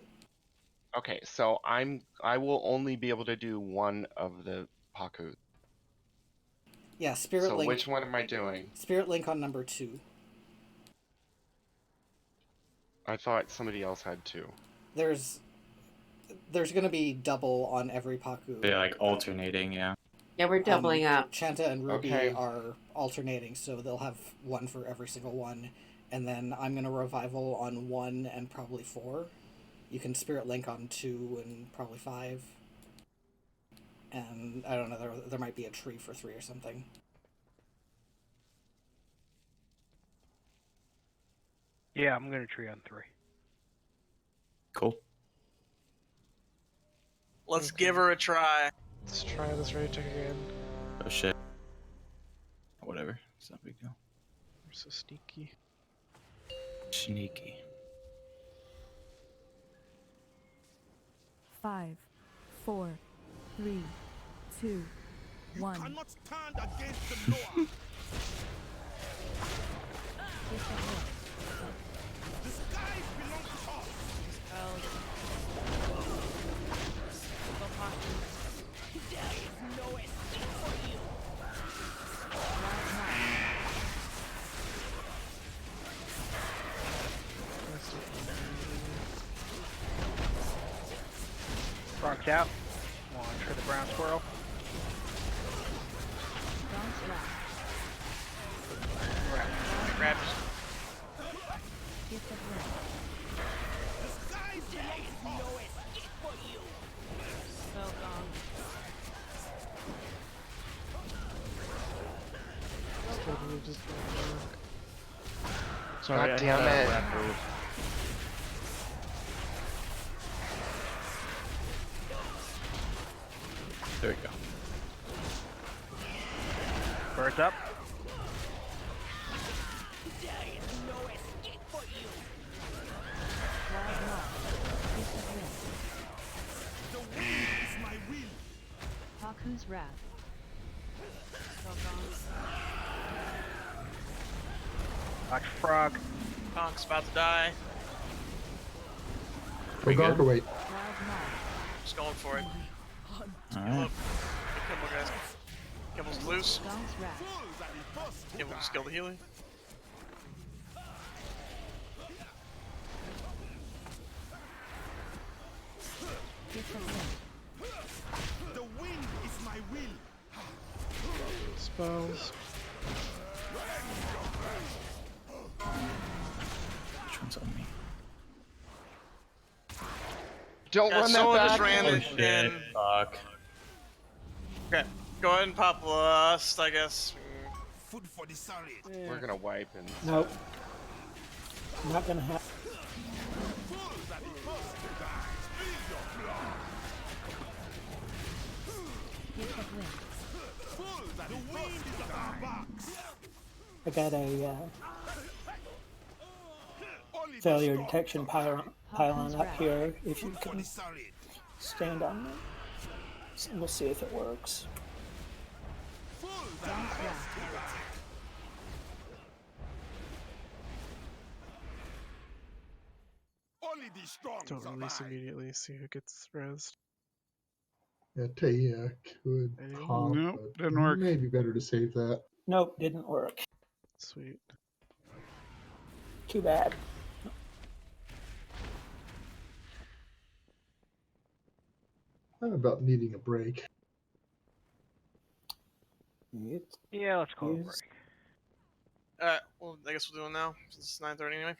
Okay, so I will only be able to do one of the Paku. Yeah, Spirit So Link. which one am I doing? Spirit Link on number 2. I thought somebody else had 2. There's gonna be double on every Paku. They're like alternating, yeah. Yeah, we're doubling up. Chanta and Ruby Okay. are alternating, so they'll have one for every single one. And then I'm gonna revival on 1 and probably 4. You can Spirit Link on 2 and probably 5. And I don't know, there might be a tree for 3 or something. Yeah, I'm gonna tree on 3. Cool. Let's give her a try. Let's try this rage check again. Oh shit. Whatever. It's not a big deal. We're so sneaky. Sneaky. 5, 4, 3, 2, 1. Cannot stand against the law. The skies belong to us. There is no escape for you. Frog's out. Launch for the brown squirrel. Grab Gift of Wind. The skies belong to us. No escape for you. Spell gone. Totally just Sorry, God I damn had it. a raptor. There we go. Birds up. There is no escape for you. Wild Moth. Gift of Wind. The wind is my will. Paku's Wrath. Spell gone. Watch frog. Conk's about to die. Go Gonka wait. Wild Moth. Just going for it. Alright. Kimball, guys. Kimball's loose. God's Wrath. Fools are the first to Kimball die. just killed the healing. Gift of Wind. The wind is my will. spells. Which one's on me? Don't Yeah, run that someone back. just ran Oh it shit. in. Fuck. Okay, go ahead and pop lust, I guess. Food for the solid. We're gonna wipe and. Nope. Not gonna happen. Fools are the first to die. Spill your blood. Gift of Wind. Fools are the wind is on our backs. I got a Only the failure strong detection pylon up here. If you Food for can the solid. stand on it, we'll see if it works. Fools are the first to die. Only the strong Don't release survive. immediately. See who gets rezzed. Yeah, Tay could pop, Nope, but didn't work. maybe better to save that. Nope, didn't work. Sweet. Too bad. I'm about needing a break. Yeah, let's call it a break. Well, I guess we'll do it now since it's 9:30 anyway.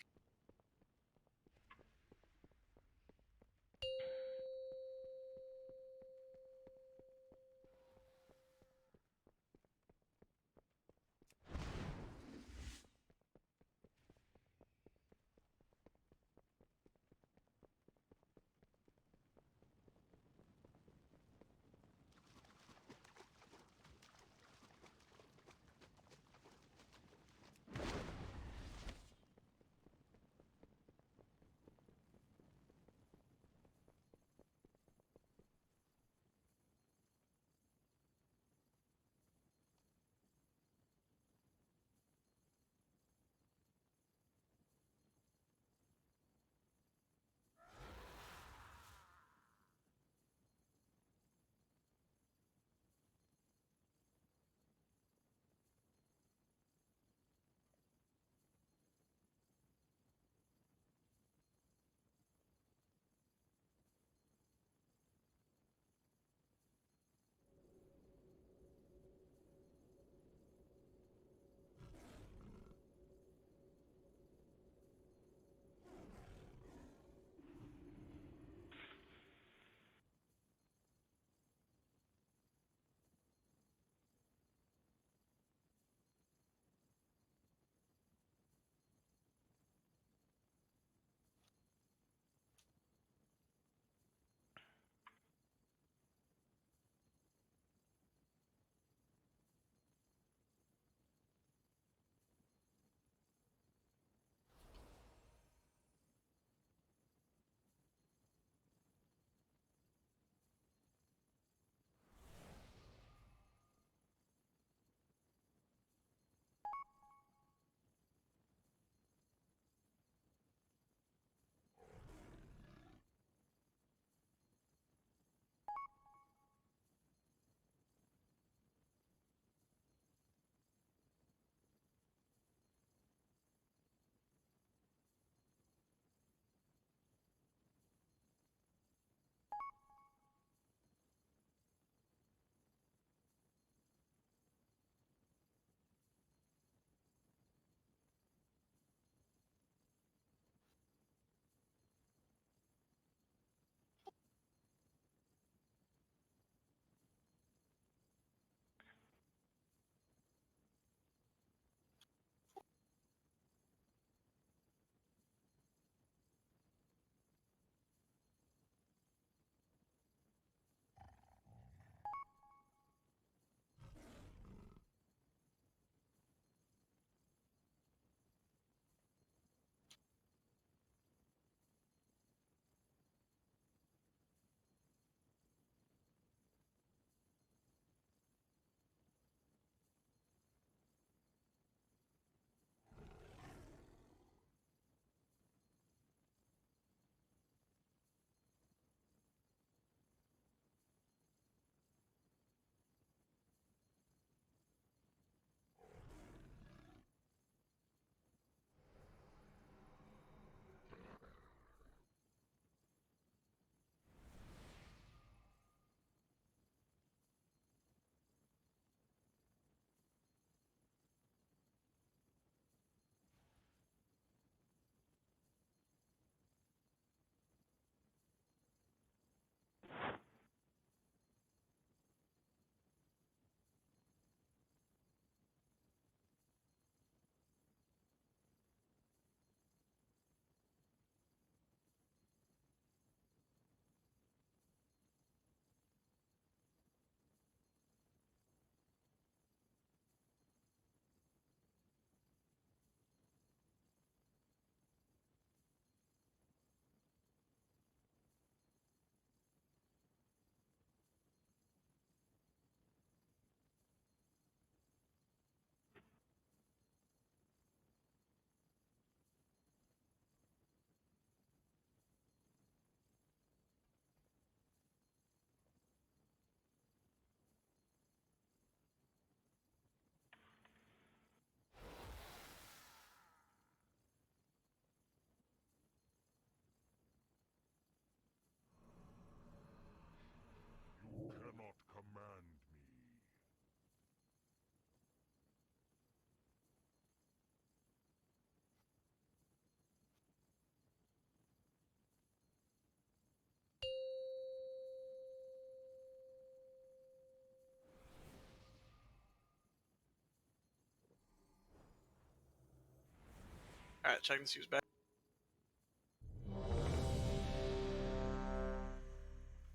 Alright, checking to see who's back.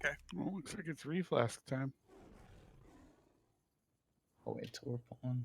Okay. Well, looks like it's reflask time. I'll wait till we're pulling.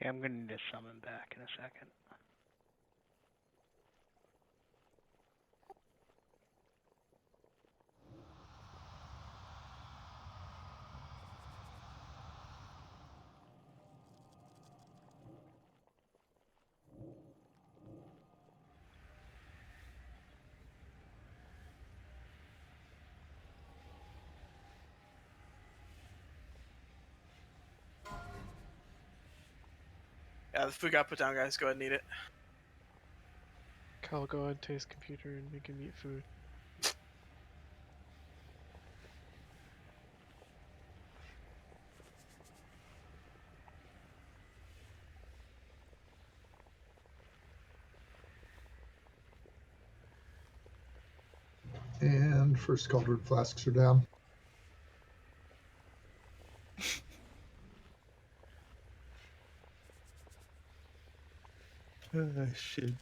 Okay, I'm gonna need to summon back in a second. Yeah, the food got put down, guys. Go ahead and eat it. Kyle, go ahead, taste computer, and you can eat food. And first cauldron flasks are down. Shit.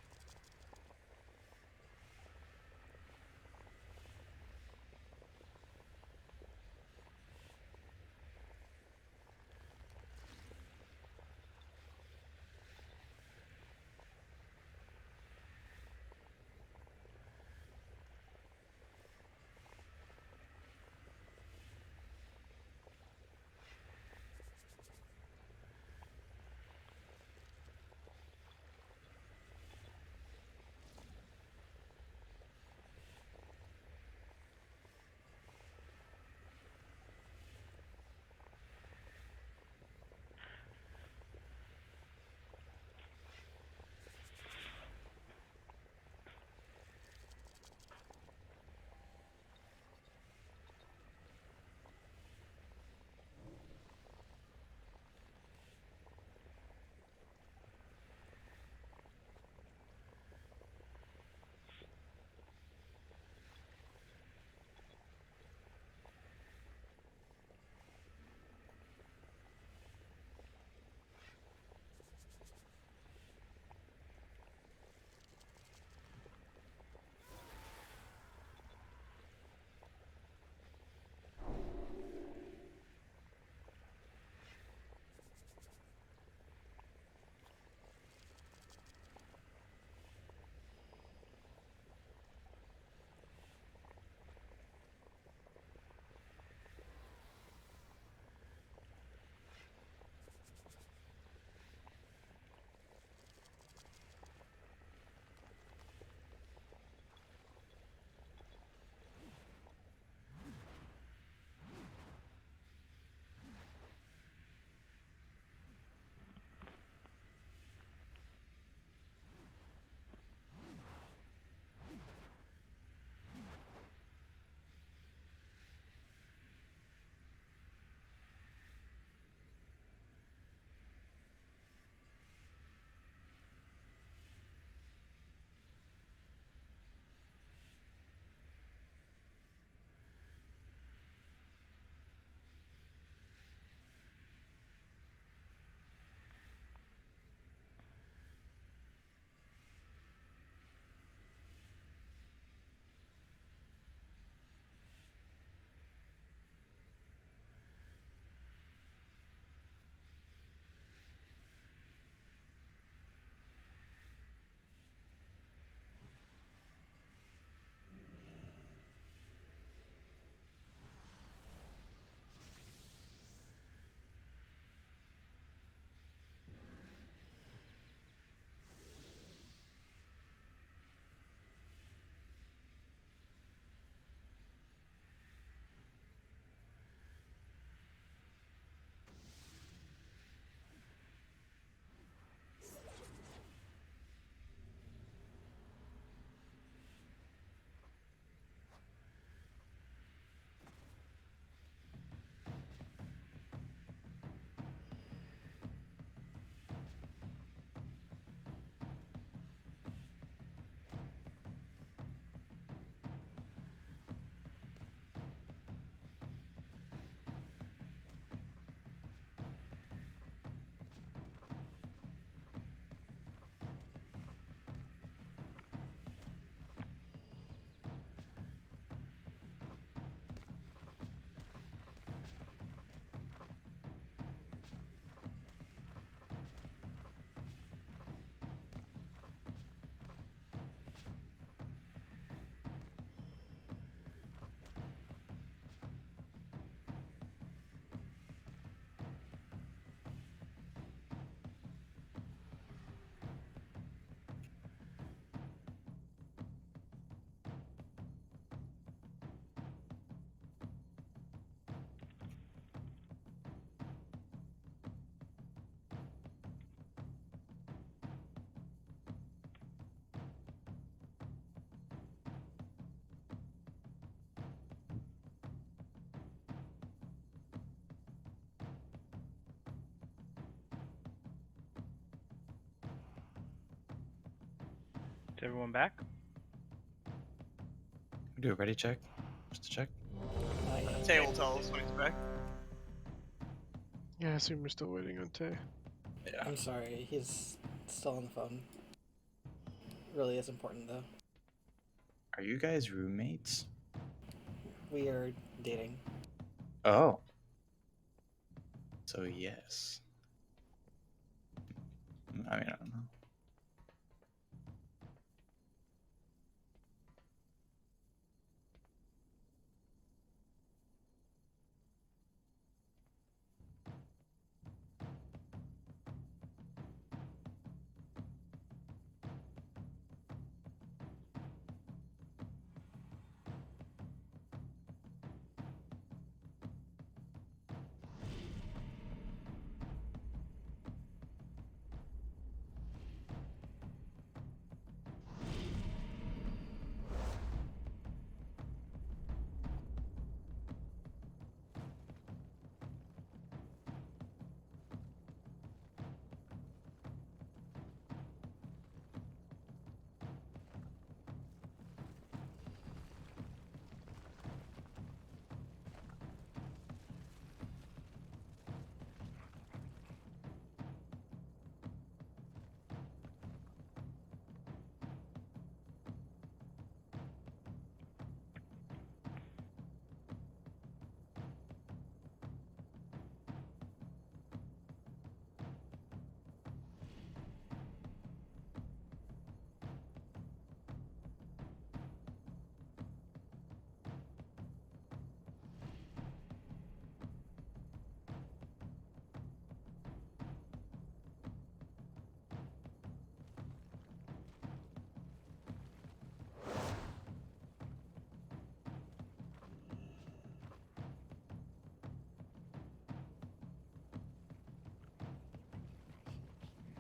everyone back? Do a ready check. Just to check. Tay will tell us when he's back. Yeah, I assume we're still waiting on Tay. Yeah. I'm sorry, he's still on the phone. Really is important though. Are you guys roommates? We are dating. Oh. So yes. I mean, I don't know.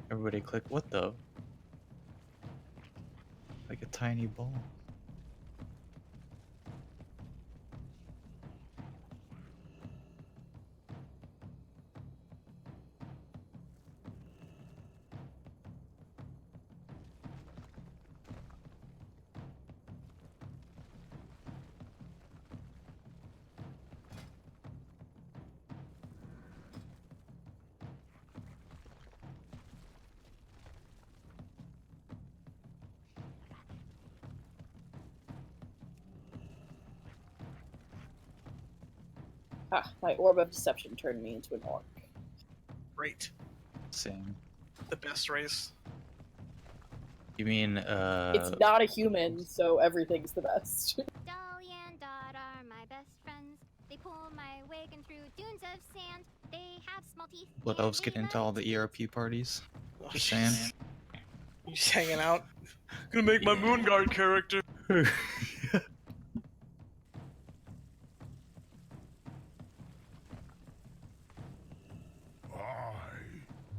Everybody click what though? Like a tiny ball. Ah, my orb of deception turned me into an orc. Great. Same. The best race. You mean It's not a human, so everything's the best. Dolly and Dot are my best friends. They pull my wagon through dunes of sand. They have small teeth. Blood elves get into all the ERP parties? Oh, Just saying. You just hanging out. Gonna make my moon guard character.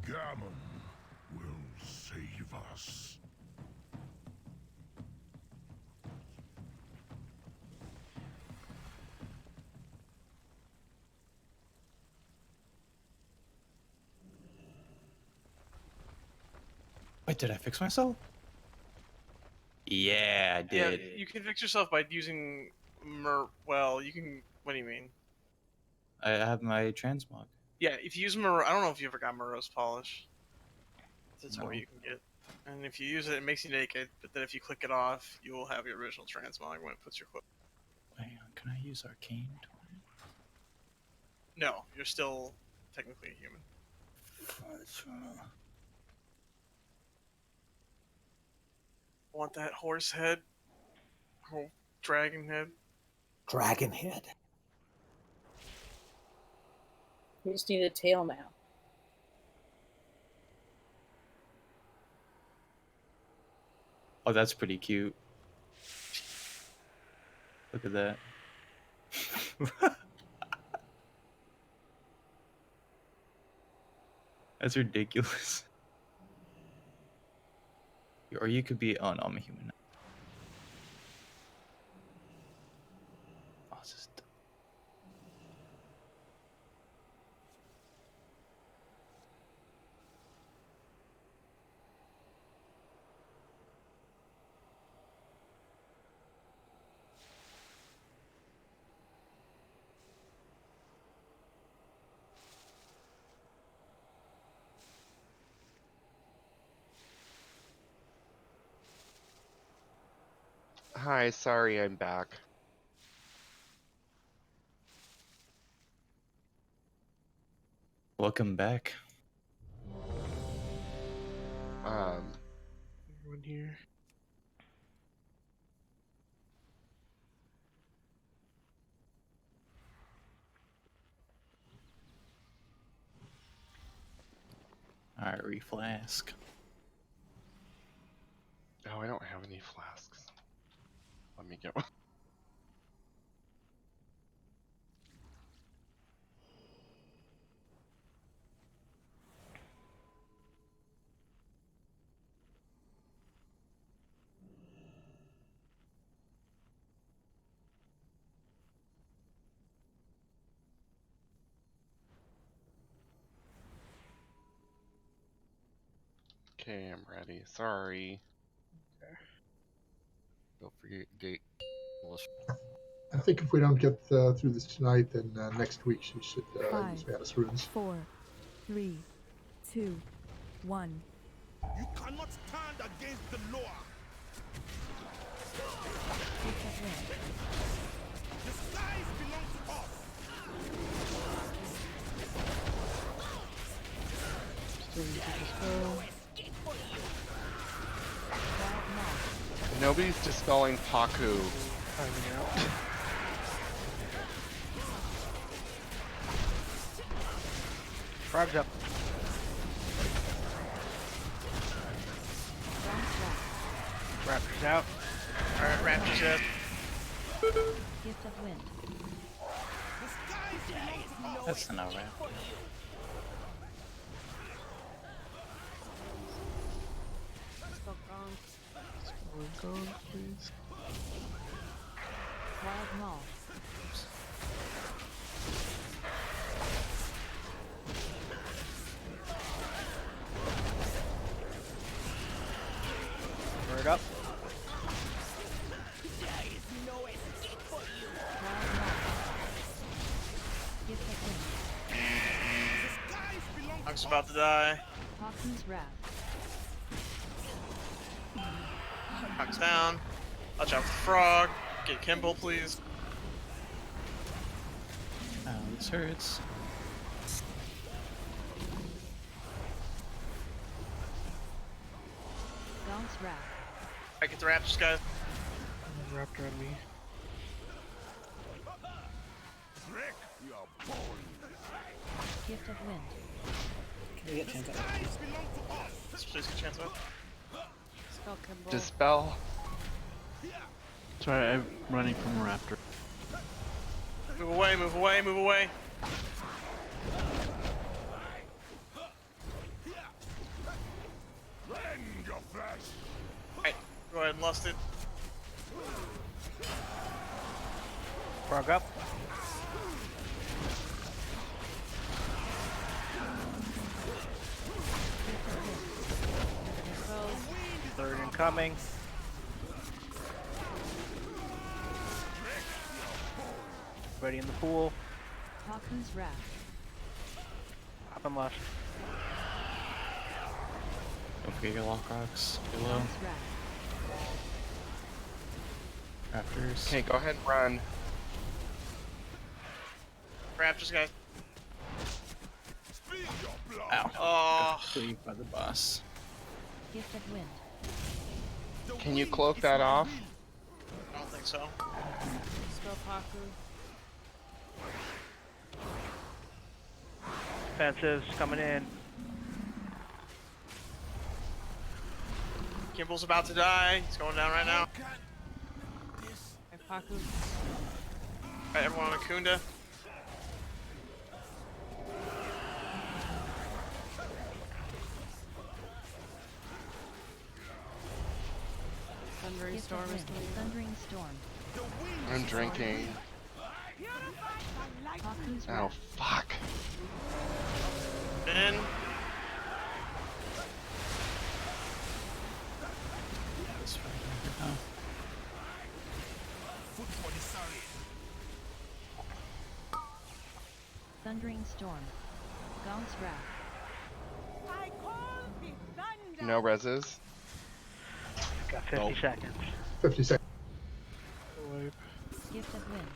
Gammon will save us. Wait, did I fix myself? Yeah, I did. Yeah, you can fix yourself by using well, you can. What do you mean? I have my transmog. Yeah, if you use I don't know if you ever got Morose Polish. That's where No. you can get. And if you use it, it makes you naked. But then if you click it off, you will have your original transmog when it puts your clothes. Hang on, can I use arcane? No, you're still technically a human. Want that horse head? Or dragon head? Dragon head. We just need a tail now. Oh, that's pretty cute. Look at that. That's ridiculous. Or you could be. Oh no, I'm a human. Oh, this is dumb. Hi, sorry I'm back. Welcome back. Everyone here. Alright, reflask. Oh, I don't have any flasks. Let me get one. Okay, I'm ready. Sorry. Okay. Don't forget gate. I think if we don't get through this tonight, then next week she should use Manus runes. 4, 3, 2, 1. You cannot stand against the law. The skies belong to us. Still need to dispel. Nobody's dispelling Paku. Timing out. Frog's up. Raptor's out. Alright, Raptor's dead. Gift of wind. That's not Raptor. Go, please. Wild Mall. Bird up. Hunk's about to die. Toxin's wrath. Hunk's down. Watch out for the frog. Get Kimball, please. Oh, this hurts. Gaunt's wrath. Alright, get the Raptors, guys. Raptor on me. Gift of wind. Can we get chance at Please get chance up. Spell Kimball. Dispel. Sorry, I'm running from a raptor. Move away, move away, move away. Alright, go ahead and lust it. Frog up. Third incoming. Ready in the pool. Toxin's wrath. Hop and left. Don't forget your lock rocks below. Gaunt's wrath. Raptors. Okay, go ahead and run. Raptors, guys. Ow. Oh. Cleaved by the boss. Gift of wind. Can you cloak that off? I don't think so. Spell Paku. Defensives coming in. Kimball's about to die. He's going down right now. Hey, Paku. Alright, everyone on Akunda. Thundering Gift Storm of is wind. coming. Thundering storm. I'm drinking. Toxin's Oh, wrath. fuck. In. Thundering storm. Gaunt's wrath. No reses. Got 50 seconds. 50 seconds. wind.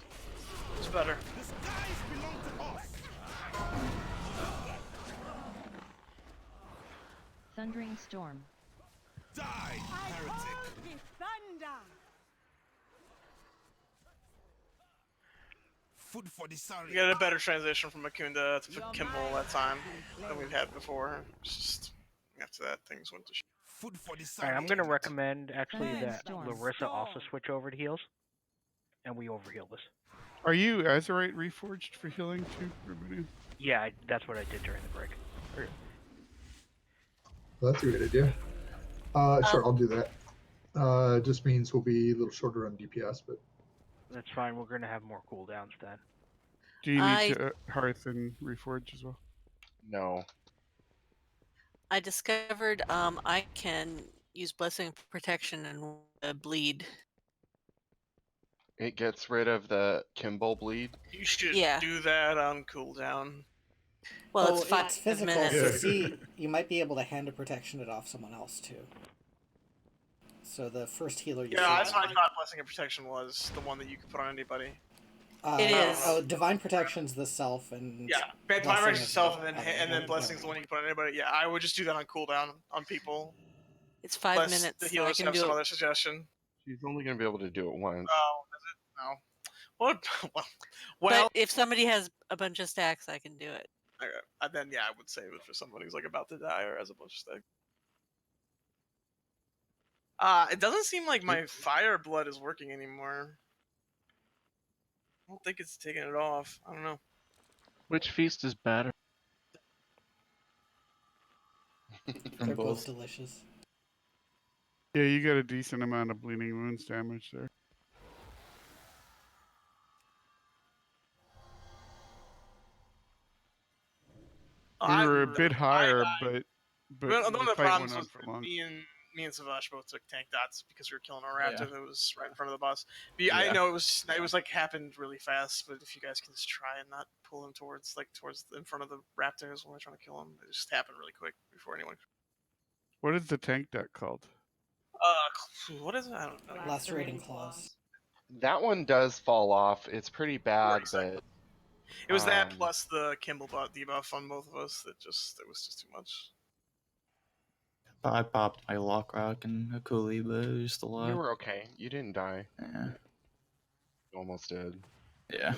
It's better. The skies belong to us. Thundering storm. Die, heretic. Thunder. Food for the sun. We got a better transition from Makunda to Kimball that time than we've had before. It's just after that, things went to shit. Food for the All right, I'm sun. gonna recommend actually Thundering that storm. Larissa also switch over to heals, and we overheal this. Are you Azurite reforged for healing too, everybody? Yeah, that's what I did during the break. Okay. Well, that's a good idea. Sure, I'll do that. It just means we'll be a little shorter on DPS, but That's fine. We're gonna have more cooldowns then. Do you need to Hearth and reforge as well? No. I discovered I can use Blessing of Protection and bleed. It gets rid of the Kimball bleed. You should Yeah. do that on cooldown. Well, it's 5 physical. minutes. So see, you might be able to hand a protection it off someone else too. So the first healer you Yeah, see. that's what I thought Blessing of Protection was, the one that you could put on anybody. It is. Oh, Divine Protection's the self, and Yeah, Divine Blessing Protection is itself, the- and then Blessing's the one you can put on anybody. Yeah, I would just do that on cooldown on people. It's 5 Unless minutes. the so I healers can have do some it. other suggestion. She's only going to be able to do it once. Oh, is it? No. What? Well, But if somebody has a bunch of stacks, I can do it. okay. Then yeah, I would save it for somebody who's like about to die or has a bunch of stacks. It doesn't seem like my fire blood is working anymore. I don't think it's taking it off. I don't know. Which feast is better? They're both delicious. Yeah, you got a decent amount of bleeding wounds damage there. We were a bit higher, but Well, the one of the fight problems went on was for long. me and Savage both took tank dots because we were killing a raptor Yeah. that was right in front of the boss. But I Yeah. know it was like happened really fast, but if you guys can just try and not pull him towards in front of the raptors when we're trying to kill them, it just happened really quick before anyone. What is the tank deck called? What is it? I don't know. Lacerating claws. That one does fall off. It's pretty bad, but It was that plus the Kimball debuff on both of us that it was just too much. I popped my Lock Rock and a Coolie, but it was just a lot. you were okay. You didn't die. Yeah. You almost did. Yeah.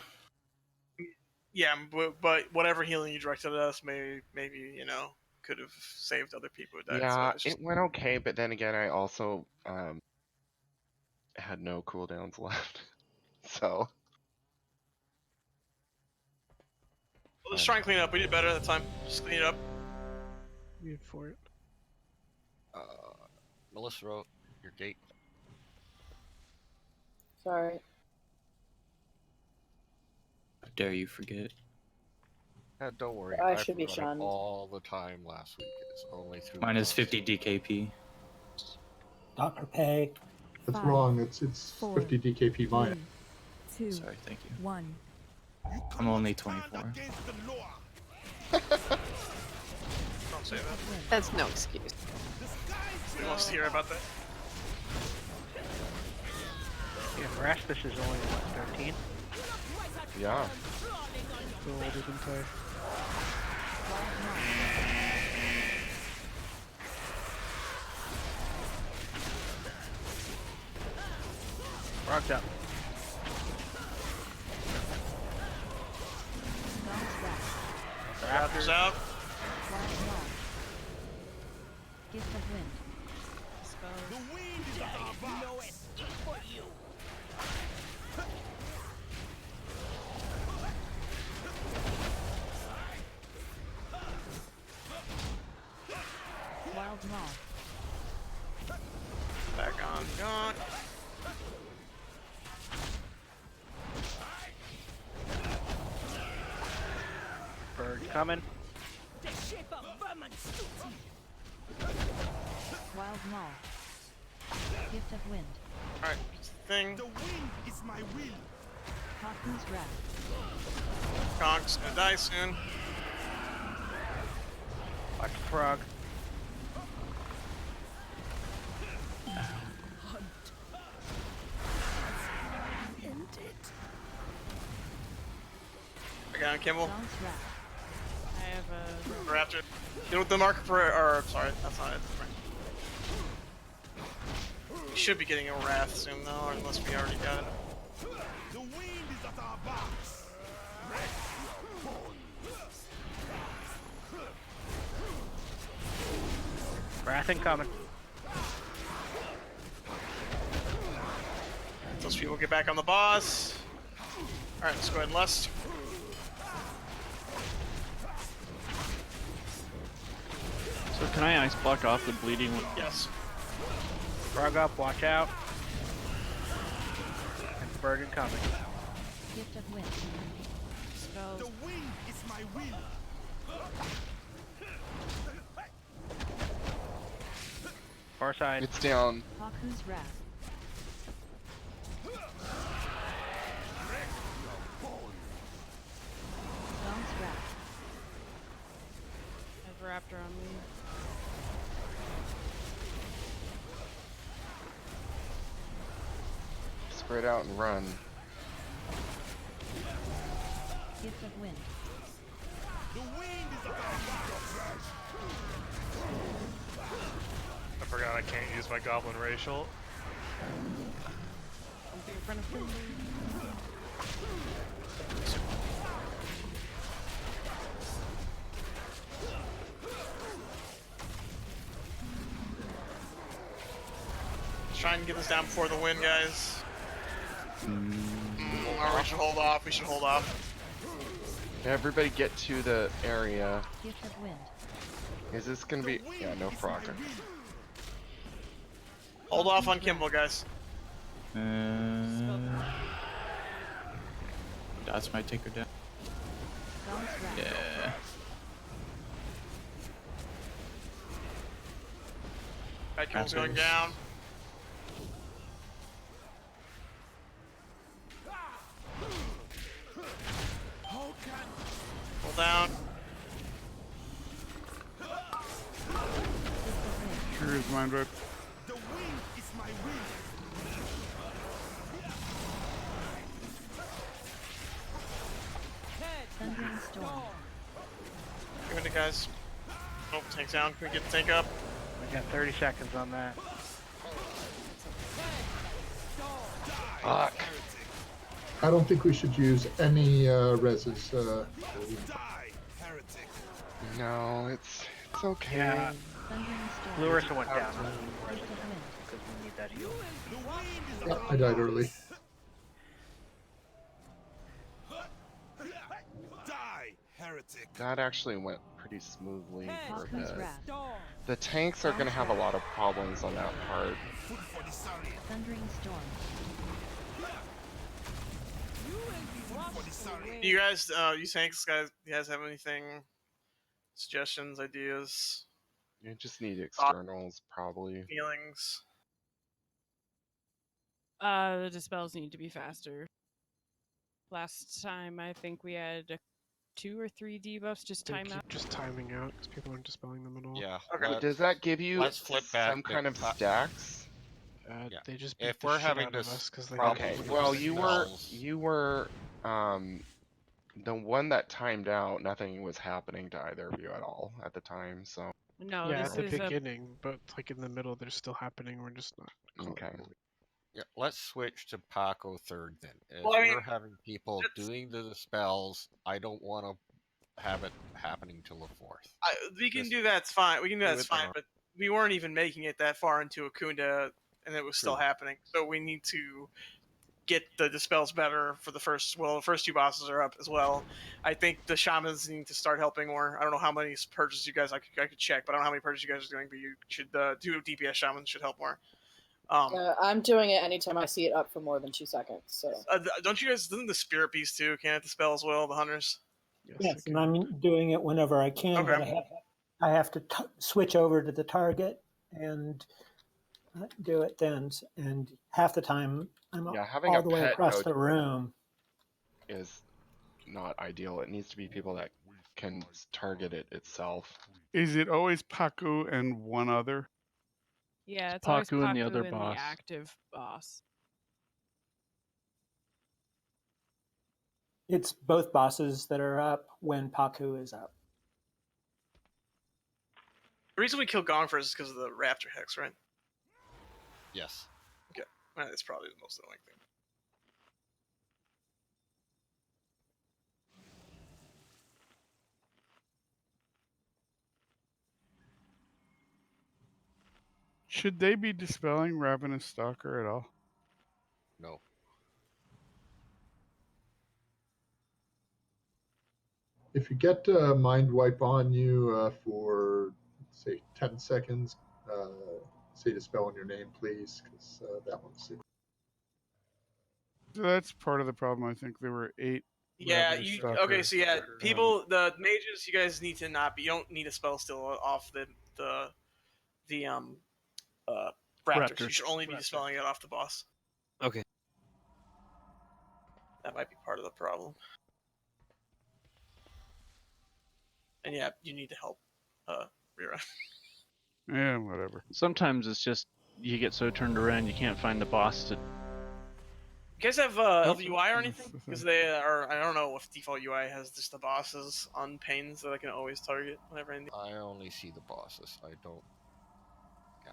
Yeah, but whatever healing you directed at us, maybe could have saved other people who died. Yeah, so it's just, it went okay, but then again, I also had no cooldowns left. So let's try and clean it up. We did better at the time. Just clean it up. Need for it. Melissa wrote your gate. Sorry. How dare you forget? Don't worry. I should be forgot it shunned. all the time last week. It's only through. Mine is 50 DKP. Dr. Pay. that's 5, wrong. It's 4, 50 DKP mine. 2, Sorry, thank you. 1. I'm only 24. Don't say that. That's no excuse. We wants to hear about that. Yeah, Raspis is only what, 13. yeah. Still older than Ty. Frog's up. Raptors out. Gift of wind. The wind is our boss. Wild Maw. Back on. Gone. Bird coming. Wild Maw. Gift of wind. Alright, thing. The wind is my will. Haku's wrath. Conk's gonna die soon. Watch the frog. Kimball. I have a Raptor. Get with the marker for. Or sorry, that's not it. We should be getting a Wrath soon, though, unless we already got it. The wind is at our backs. Wrath incoming. Those people get back on the boss. Alright, let's go ahead and lust. So can I ice block off the bleeding one? Yes. Frog up, watch out. And the bird incoming. Gift of wind. Spells. The wind is my will. Far side. It's down. Haku's wrath. Dawn's wrath. I have a raptor on me. Spread out and run. Gift of wind. The wind is at our backs. I forgot I can't use my goblin racial. Something in front of him. Let's try and get this down before the wind, guys. Or we should hold off. We should hold off. Everybody get to the area. Gift of wind. Is this gonna be? Yeah, no frog. Hold off on Kimball, guys. That's my take her down. Dawn's wrath. Yeah. Alright, Kimball's going down. Hold down. Sure is mind right. The wind is my will. Thundering storm. Give it to guys. Oh, tank's down. Can we get the tank up? We got 30 seconds on that. Fuck. I don't think we should use any reses. Die, heretic. No, it's okay. Yeah. Thundering storm. Blue Ursa went down. Gift of wind. Because we need that heal. The wind is Yeah, at our I died early. Die, heretic. That actually went pretty smoothly for a Haku's bit. wrath. The tanks are gonna have a lot of problems on that part. Food for the Saurian. Thundering storm. Food for the Saurian. Do you guys, you tanks, guys, you guys have anything, suggestions, ideas, You just need externals, probably. feelings? The dispels need to be faster. Last time I think we had 2 or 3 debuffs just They time keep out. just timing out because people aren't dispelling them at all. Yeah. Okay. Does that give you let's flip back some to kind of pa- stacks? Yeah. They just beat If the we're shit having out of this us because they problem Okay, with well the you were the one that timed out, nothing was happening to either of you at all at the time, so No, yeah, this at the is beginning, but like in the middle, they're still happening. We're just not. okay. Yeah, let's switch to Paco third then. If Well, I mean, we're having people doing the spells, I don't want to have it happening till the 4th. We can Just do that, it's fine. We can do do that, it's it fine, wrong. but we weren't even making it that far into Akunda, and it was still True. happening. So we need to get the dispels better for the first, well, the first 2 bosses are up as well. I think the shamans need to start helping more. I don't know how many purges you guys, I could check, but I don't know how many purges you guys are doing, but you should do DPS shamans should help more. I'm doing it anytime I see it up for more than 2 seconds. So Don't you guys, doesn't the spirit beast too, can't it dispel as well, the hunters? Yes, and I'm doing it whenever I can, but Okay. I have to switch over to the target and do it then. And half the time, I'm having all a the way pet across go the room. is not ideal. It needs to be people that can target it itself. Is it always Paku and one other? Yeah, it's always Paku and the Paku other and boss. the active boss. It's both bosses that are up when Paku is up. The reason we kill Gong first is because of the Raptor Hex, right? Yes. Okay. Well, that's probably the most annoying thing. Should they be dispelling Ravenous Stalker at all? No. If you get Mind Wipe on you for, say, 10 seconds, say to spell in your name, please, because that one's super. So that's part of the problem. I think there were 8. Yeah, Ravenous you Stalker, okay? So yeah, people, the mages, you guys need to not be. You don't need a spell still off the Raptors. You should only be dispelling it off the boss. Okay. That might be part of the problem. And yeah, you need to help Rira. Yeah, whatever. Sometimes it's just you get so turned around you can't find the boss to. You guys have LVUI or anything? Because they are. I don't know if default UI has just the bosses on panes that I can always target whenever I need. I only see the bosses.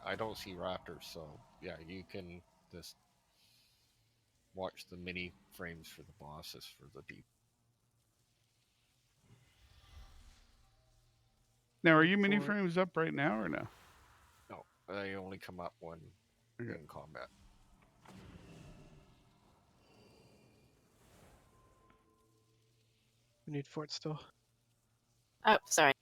I don't see raptors, so yeah, you can just watch the mini frames for the bosses for the deep. Now, are you mini frames up right now or no? No, they only come up when in combat. We need fort still. Oh, sorry.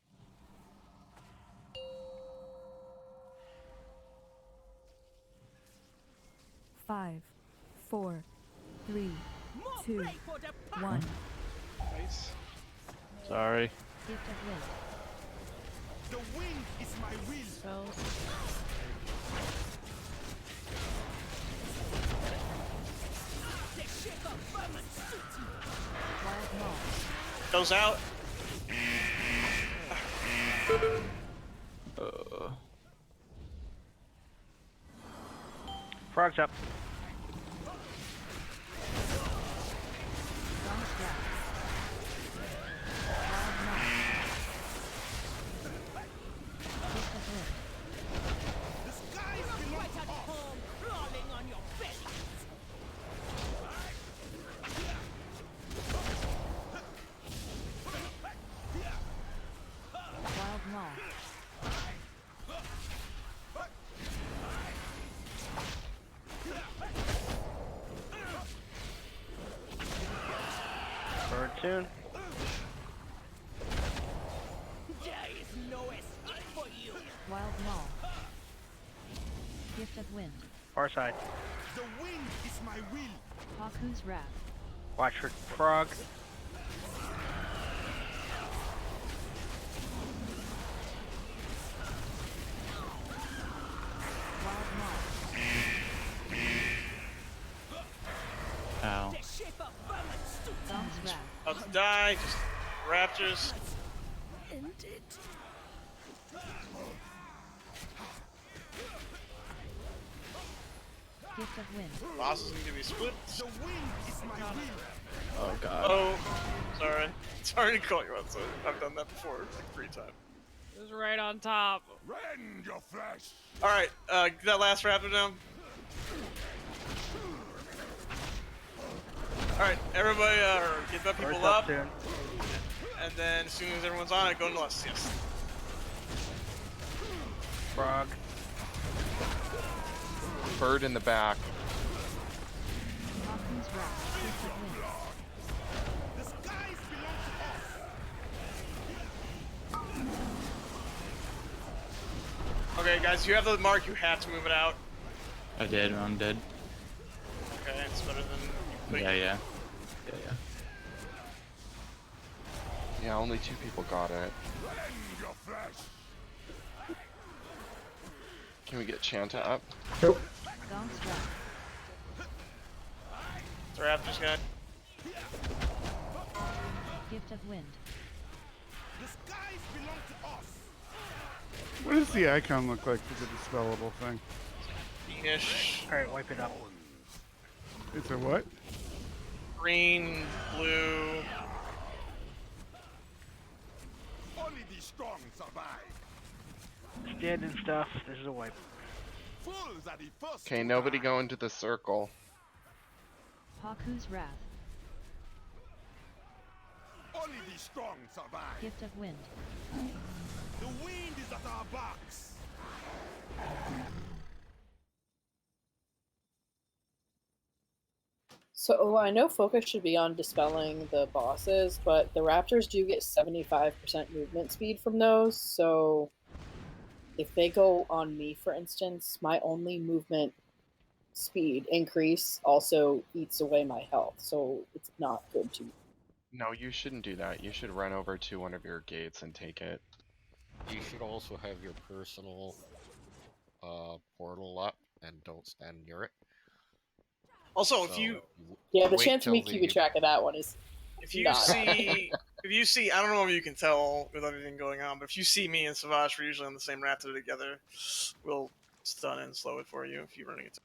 Five, 4, 3, 2, 1. Nice. Sorry. Gift of wind. The wind is my will. Spells. Wild maul. Goes out. Frog's up. Gong's wrath. Wild maul. Gift of wind. The skies belong to us. Crawling on your belly. Wild maul. Bird soon. There is no escape for you. Wild maul. Gift of wind. Far side. The wind is my will. Paku's wrath. Watch for frog. Wild maul. Ow. Gong's wrath. About to die. Just raptors. End it. Gift of wind. Bosses need to be split. The wind is my will. Oh god. Oh, sorry. Sorry to call you out. So I've done that before, like 3 times. It was right on top. Rend your flesh. All right, get that last raptor down. All right, everybody, get that people Bird's up, soon. and then as soon as everyone's on it, go to us. Yes. Frog. Bird in the back. Paku's wrath. Gift of wind. The skies belong to us. Okay, guys, you have the mark. You have to move it out. I did. I'm dead. Okay, it's better than you putting Yeah. Yeah, only 2 people got it. Rend your flesh. Can we get Chanta up? Nope. Gong's wrath. The raptor's guy. Gift of wind. The skies belong to us. What does the icon look like for the dispellable thing? Ish. Alright, wipe it up. It's a what? green, blue. Only the strong survive. Standing stuff. This is a wipe. Fools are the first Okay, to nobody die. go into the circle. Haku's Wrath. Only the strong survive. Gift of Wind. The wind is at our backs. So I know focus should be on dispelling the bosses, but the raptors do get 75% movement speed from those, so if they go on me, for instance, my only movement speed increase also eats away my health, so it's not good to me. No, you shouldn't do that. You should run over to one of your gates and take it. You should also have your personal portal up and don't stand near it. Also, So, if you Yeah, the wait chance of me till keeping the- track of that one is if you not see if you see, I don't know if you can tell with everything going on, but if you see me and Savage, we're usually on the same raptor together. We'll stun and slow it for you if you're running into.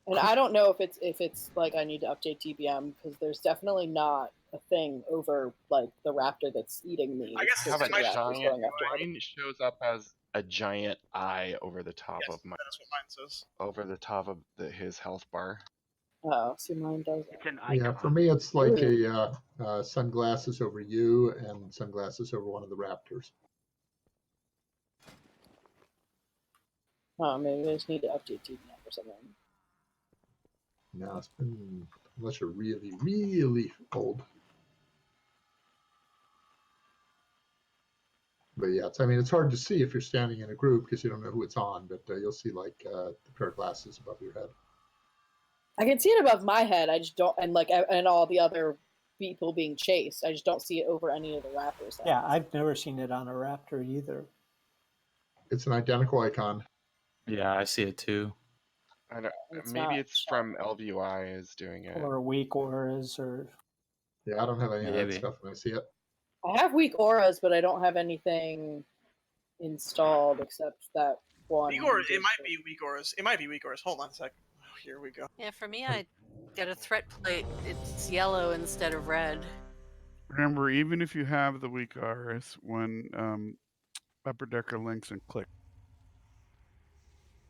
And I don't know if it's like I need to update TBM because there's definitely not a thing over like the raptor that's eating me. I guess I have a it might just giant. going after me. Mine shows up as a giant eye over the top Yes, of my that's what mine says. over the top of his health bar. Oh, see, mine does. It's an Yeah, icon. for me, it's like Ooh. sunglasses over you and sunglasses over one of the raptors. Oh, maybe I just need to update TBM or something. No, it's been, unless you're really, really old. But yeah, I mean, it's hard to see if you're standing in a group because you don't know who it's on, but you'll see like the pair of glasses above your head. I can see it above my head. I just don't, and like, and all the other people being chased. I just don't see it over any of the raptors. Yeah, I've never seen it on a raptor either. It's an identical icon. Yeah, I see it too. I don't, It's maybe not it's from LVUI is doing it. Or weak auras, or Yeah, I don't have any of that Maybe. stuff when I see it. I have weak auras, but I don't have anything installed except that one. Weak auras. It might be weak auras. It might be weak auras. Hold on a sec. Oh, here we go. Yeah, for me, I get a threat plate. It's yellow instead of red. Remember, even if you have the weak RS, when Upper Decker links and click,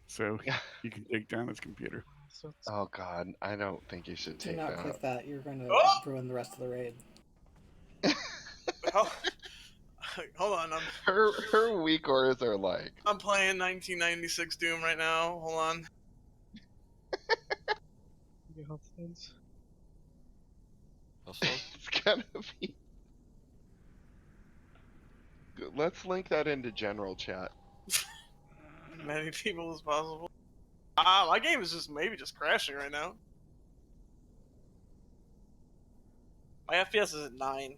so you can take down his computer. Oh God, I don't think you should Do take not that. click that. You're going to Oh! ruin the rest of the raid. Well, hold on. Her weak auras are like. I'm playing 1996 Doom right now. Hold on. Your health things. Also, It's gonna be. Let's link that into general chat. Many people as possible. My game is just maybe just crashing right now. My FPS is at 9.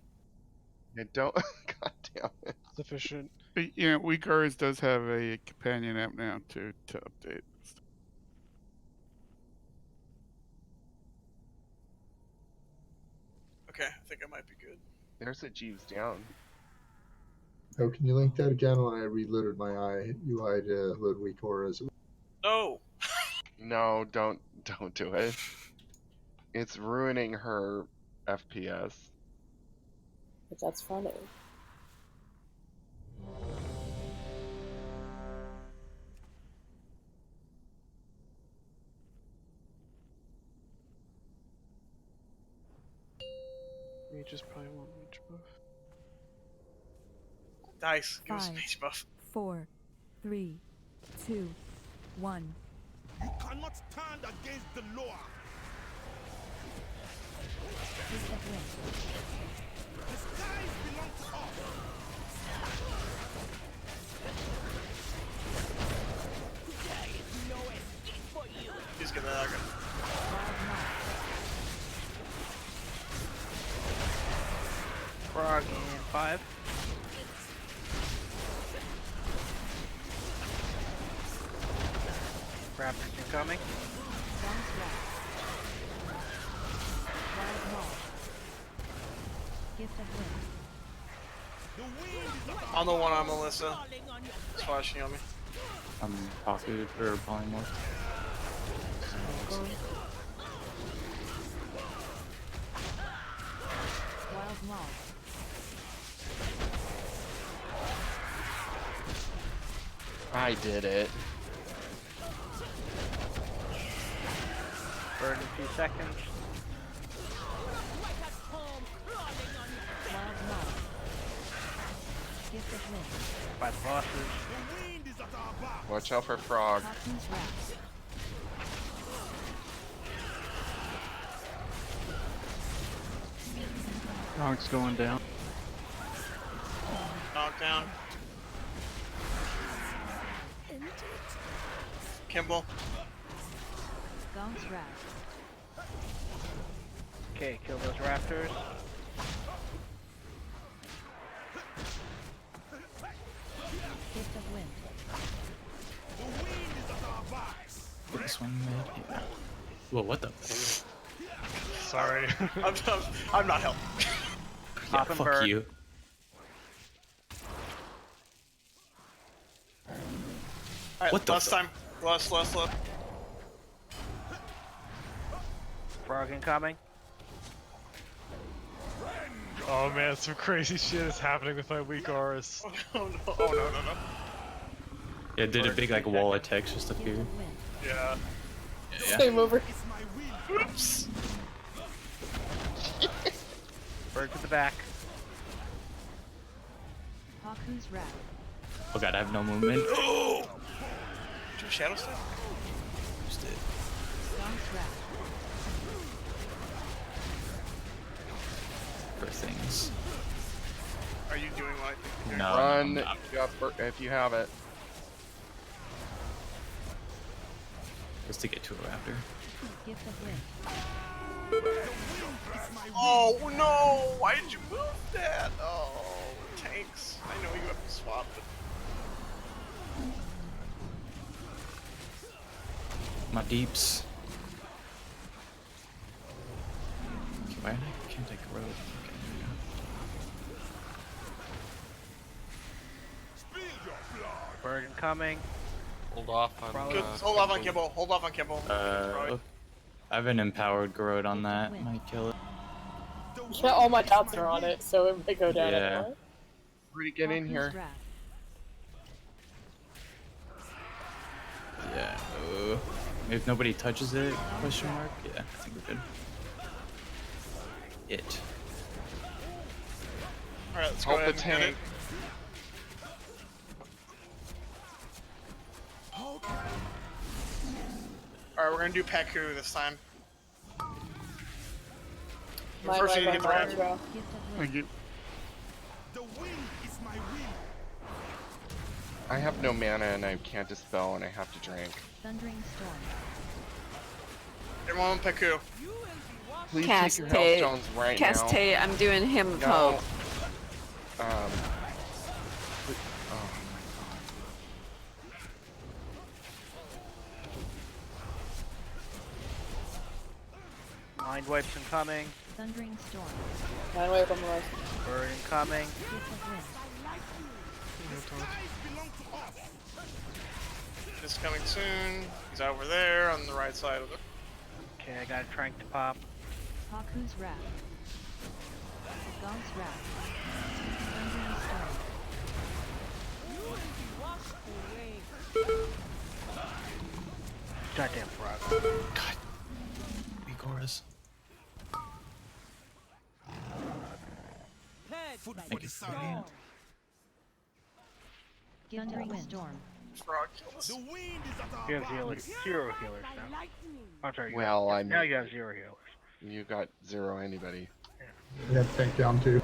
I don't. God damn it. Sufficient. But, yeah, weak RS does have a companion app now to update. Okay, I think I might be good. There's a Jeeves down. Oh, can you link that again when I reloaded my UI to load weak auras? No. No, don't do it. It's ruining her FPS. But that's funny. Mages probably won't mage buff. Dice, give us a 5, mage buff. 4, 3, 2, 1. You cannot stand against the law. Gift of Wind. The skies belong to us. He's gonna. Wild Moth. Frog in 5. Raptors incoming. Storm's Wrath. Wild Moth. Gift of Wind. I'm the one on Melissa. It's flashing on me. I'm Paku or Polymorph. I did it. Burn in 2 seconds. By the bosses. Watch out for frog. Frog's going down. Knockdown. Kimball. Okay, kill those raptors. This one mid. Yeah. Whoa, what the? Sorry. I'm not helping. Yeah, fuck you. Alright, What the last time. Last. Frog incoming. Oh man, some crazy shit is happening with my weak auras. Oh no. Yeah, did a big like wall of text just appear? Yeah. Yeah. Game over. Oops. Bird to the back. Oh god, I have no movement. Oh! Do you shadow step? Just did. For things. Are you doing what? You're No. Run if you have it. Just to get to a raptor. Oh no! Why did you move that? Oh, tanks. I know you have to swap, but My deeps. Okay, why can't I grow? Okay, there we go. Bird incoming. Hold off on. good. Hold off on Kimball. Hold off on Kimball. I have an empowered Garrod on that. Might kill it. Yeah, all my dots are on it, so it might go down Yeah. anyway. Ready, get in here. Yeah. If nobody touches it? Question mark. Yeah, I think we're good. It. All right, let's go Help ahead the and get it. tank. Alright, we're gonna do Paku this time. My First, you way, need to get the my rat. way. Thank you. The wind is my will. I have no mana and I can't dispel and I have to drink. Thundering storm. Everyone on Paku. Please Cast take your health Tay. stones right Cast now. Tay, I'm doing him of No. hope. Oh Mind wipes incoming. Thundering storm. Mind wipe on the left. Bird incoming. Gift of wind. This coming soon. He's over there on the right side of the. Okay, I got a trank to pop. Haku's wrath. Gaunt's wrath. Thundering storm. Goddamn frog. God. Big auras. Thank you. Thundering storm. Frog kill this. The wind is at our You have back. zero healers now. I'm sorry. Well, I'm. Now you have 0 healers. You got 0 anybody. I got tank down too.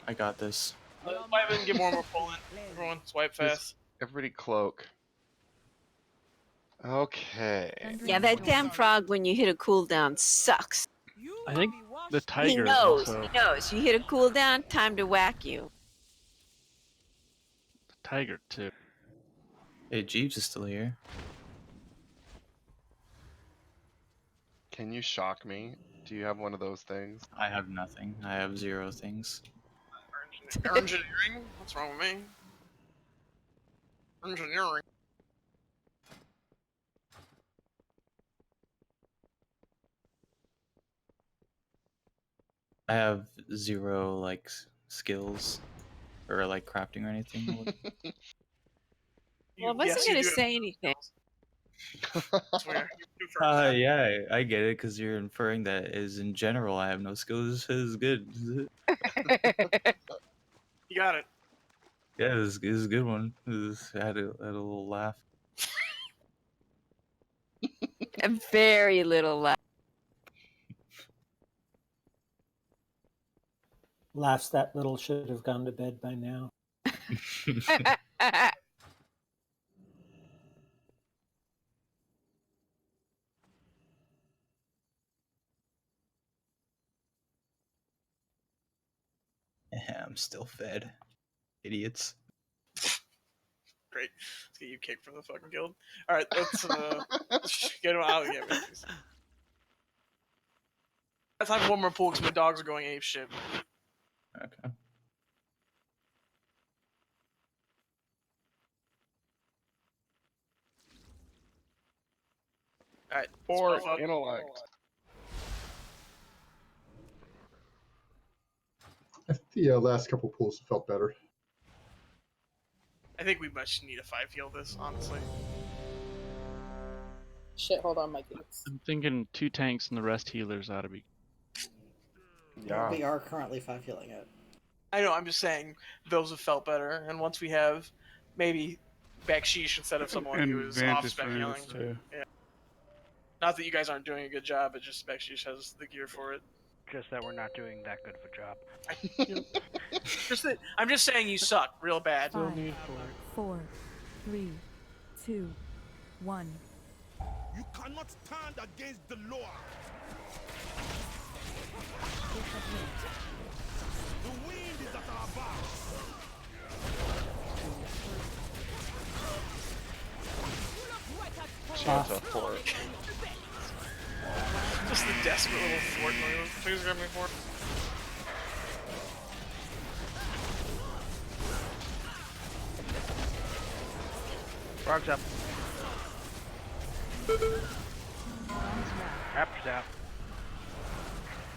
I got this. Swipe and get more pulling. Everyone, swipe fast. Everybody cloak. Okay. Yeah, that damn frog when you hit a cooldown sucks. I think the He tiger is knows. also He knows. You hit a cooldown, time to whack you. tiger too. Hey, Jeeves is still here. Can you shock me? Do you have one of those things? I have nothing. I have 0 things. Engineering? What's wrong with me? Engineering. I have 0 like skills or like crafting or anything. Well, I wasn't you going to do have say anything. swear. You confirmed that. Yeah, I get it because you're inferring that is in general I have no skills is good. You got it. Yeah, it was a good one. I had a little laugh. A very little laugh. Laughs that little should have gone to bed by now. Yeah, I'm still fed. Idiots. Great. Let's get you kicked from the fucking guild. All right, let's get him out again. Let's have one more pool because my dogs are going ape shit. Okay. All right. Or spell fuck. intellect. I think the last couple pools have felt better. I think we much need a 5 heal this, honestly. Shit, hold on, my geeks. I'm thinking 2 tanks and the rest healers ought to be. Yeah. We are currently 5 healing it. I know, I'm just saying those have felt better, and once we have maybe Baksheesh instead of someone And who is Vantage off-spec Vantage, healing. too. Yeah. Not that you guys aren't doing a good job, but just Baksheesh has the gear for it. Just that we're not doing that good of a job. I'm just saying you suck real bad. 5, 4, 3, 2, 1. You cannot stand against the law. The wind is at our backs. Shanta fort. Just the desperate little fort noise. Please grab me fort. Frog's up. Raptor's out.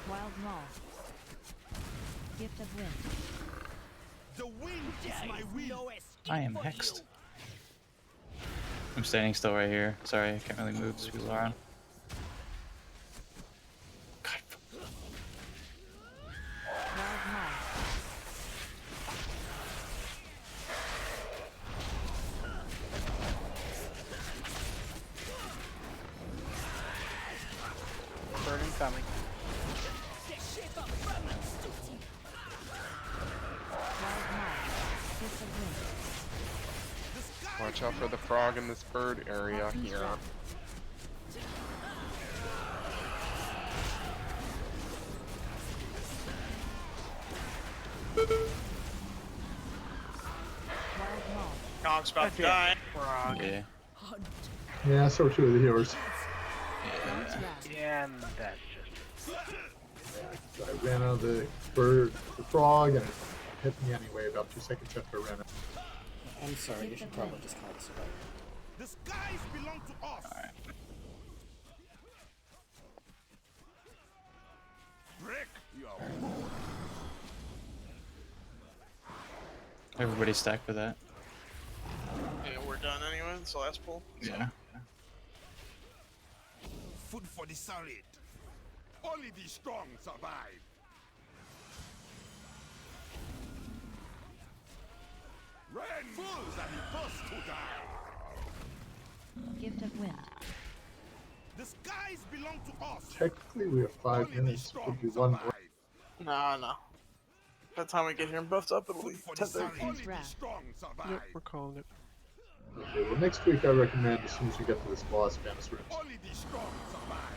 Wild Maul. Gift of Wind. The wind is my will. I am hexed. I'm standing still right here. Sorry, I can't really move. There's people around. Wild Maul. Burn incoming. Wild Maul. Gift of Wind. Watch out for the frog in this bird area here. Wild Maul. Dog's about to die. Frog. Yeah. Yeah, so are 2 of the healers. Yeah, and that's just. I ran out of the bird, the frog, and it hit me anyway about 2 seconds after I ran out. I'm sorry, you should probably just call this away. The skies belong to us. Break your Everybody stack for that. Yeah, we're done anyway. It's the last pull. Yeah. food for the solid. Only the strong survive. Red fools are the first to die. Gift of Wind. The skies belong to us. Technically, we have 5 minutes. Could be 1 more. No. By the time we get here and buffed up, it'll be 10:30. Only the strong survive. Yep, we're calling it. Okay, well, next week I recommend as soon as you get to this boss, Venice Rooms. Only the strong survive.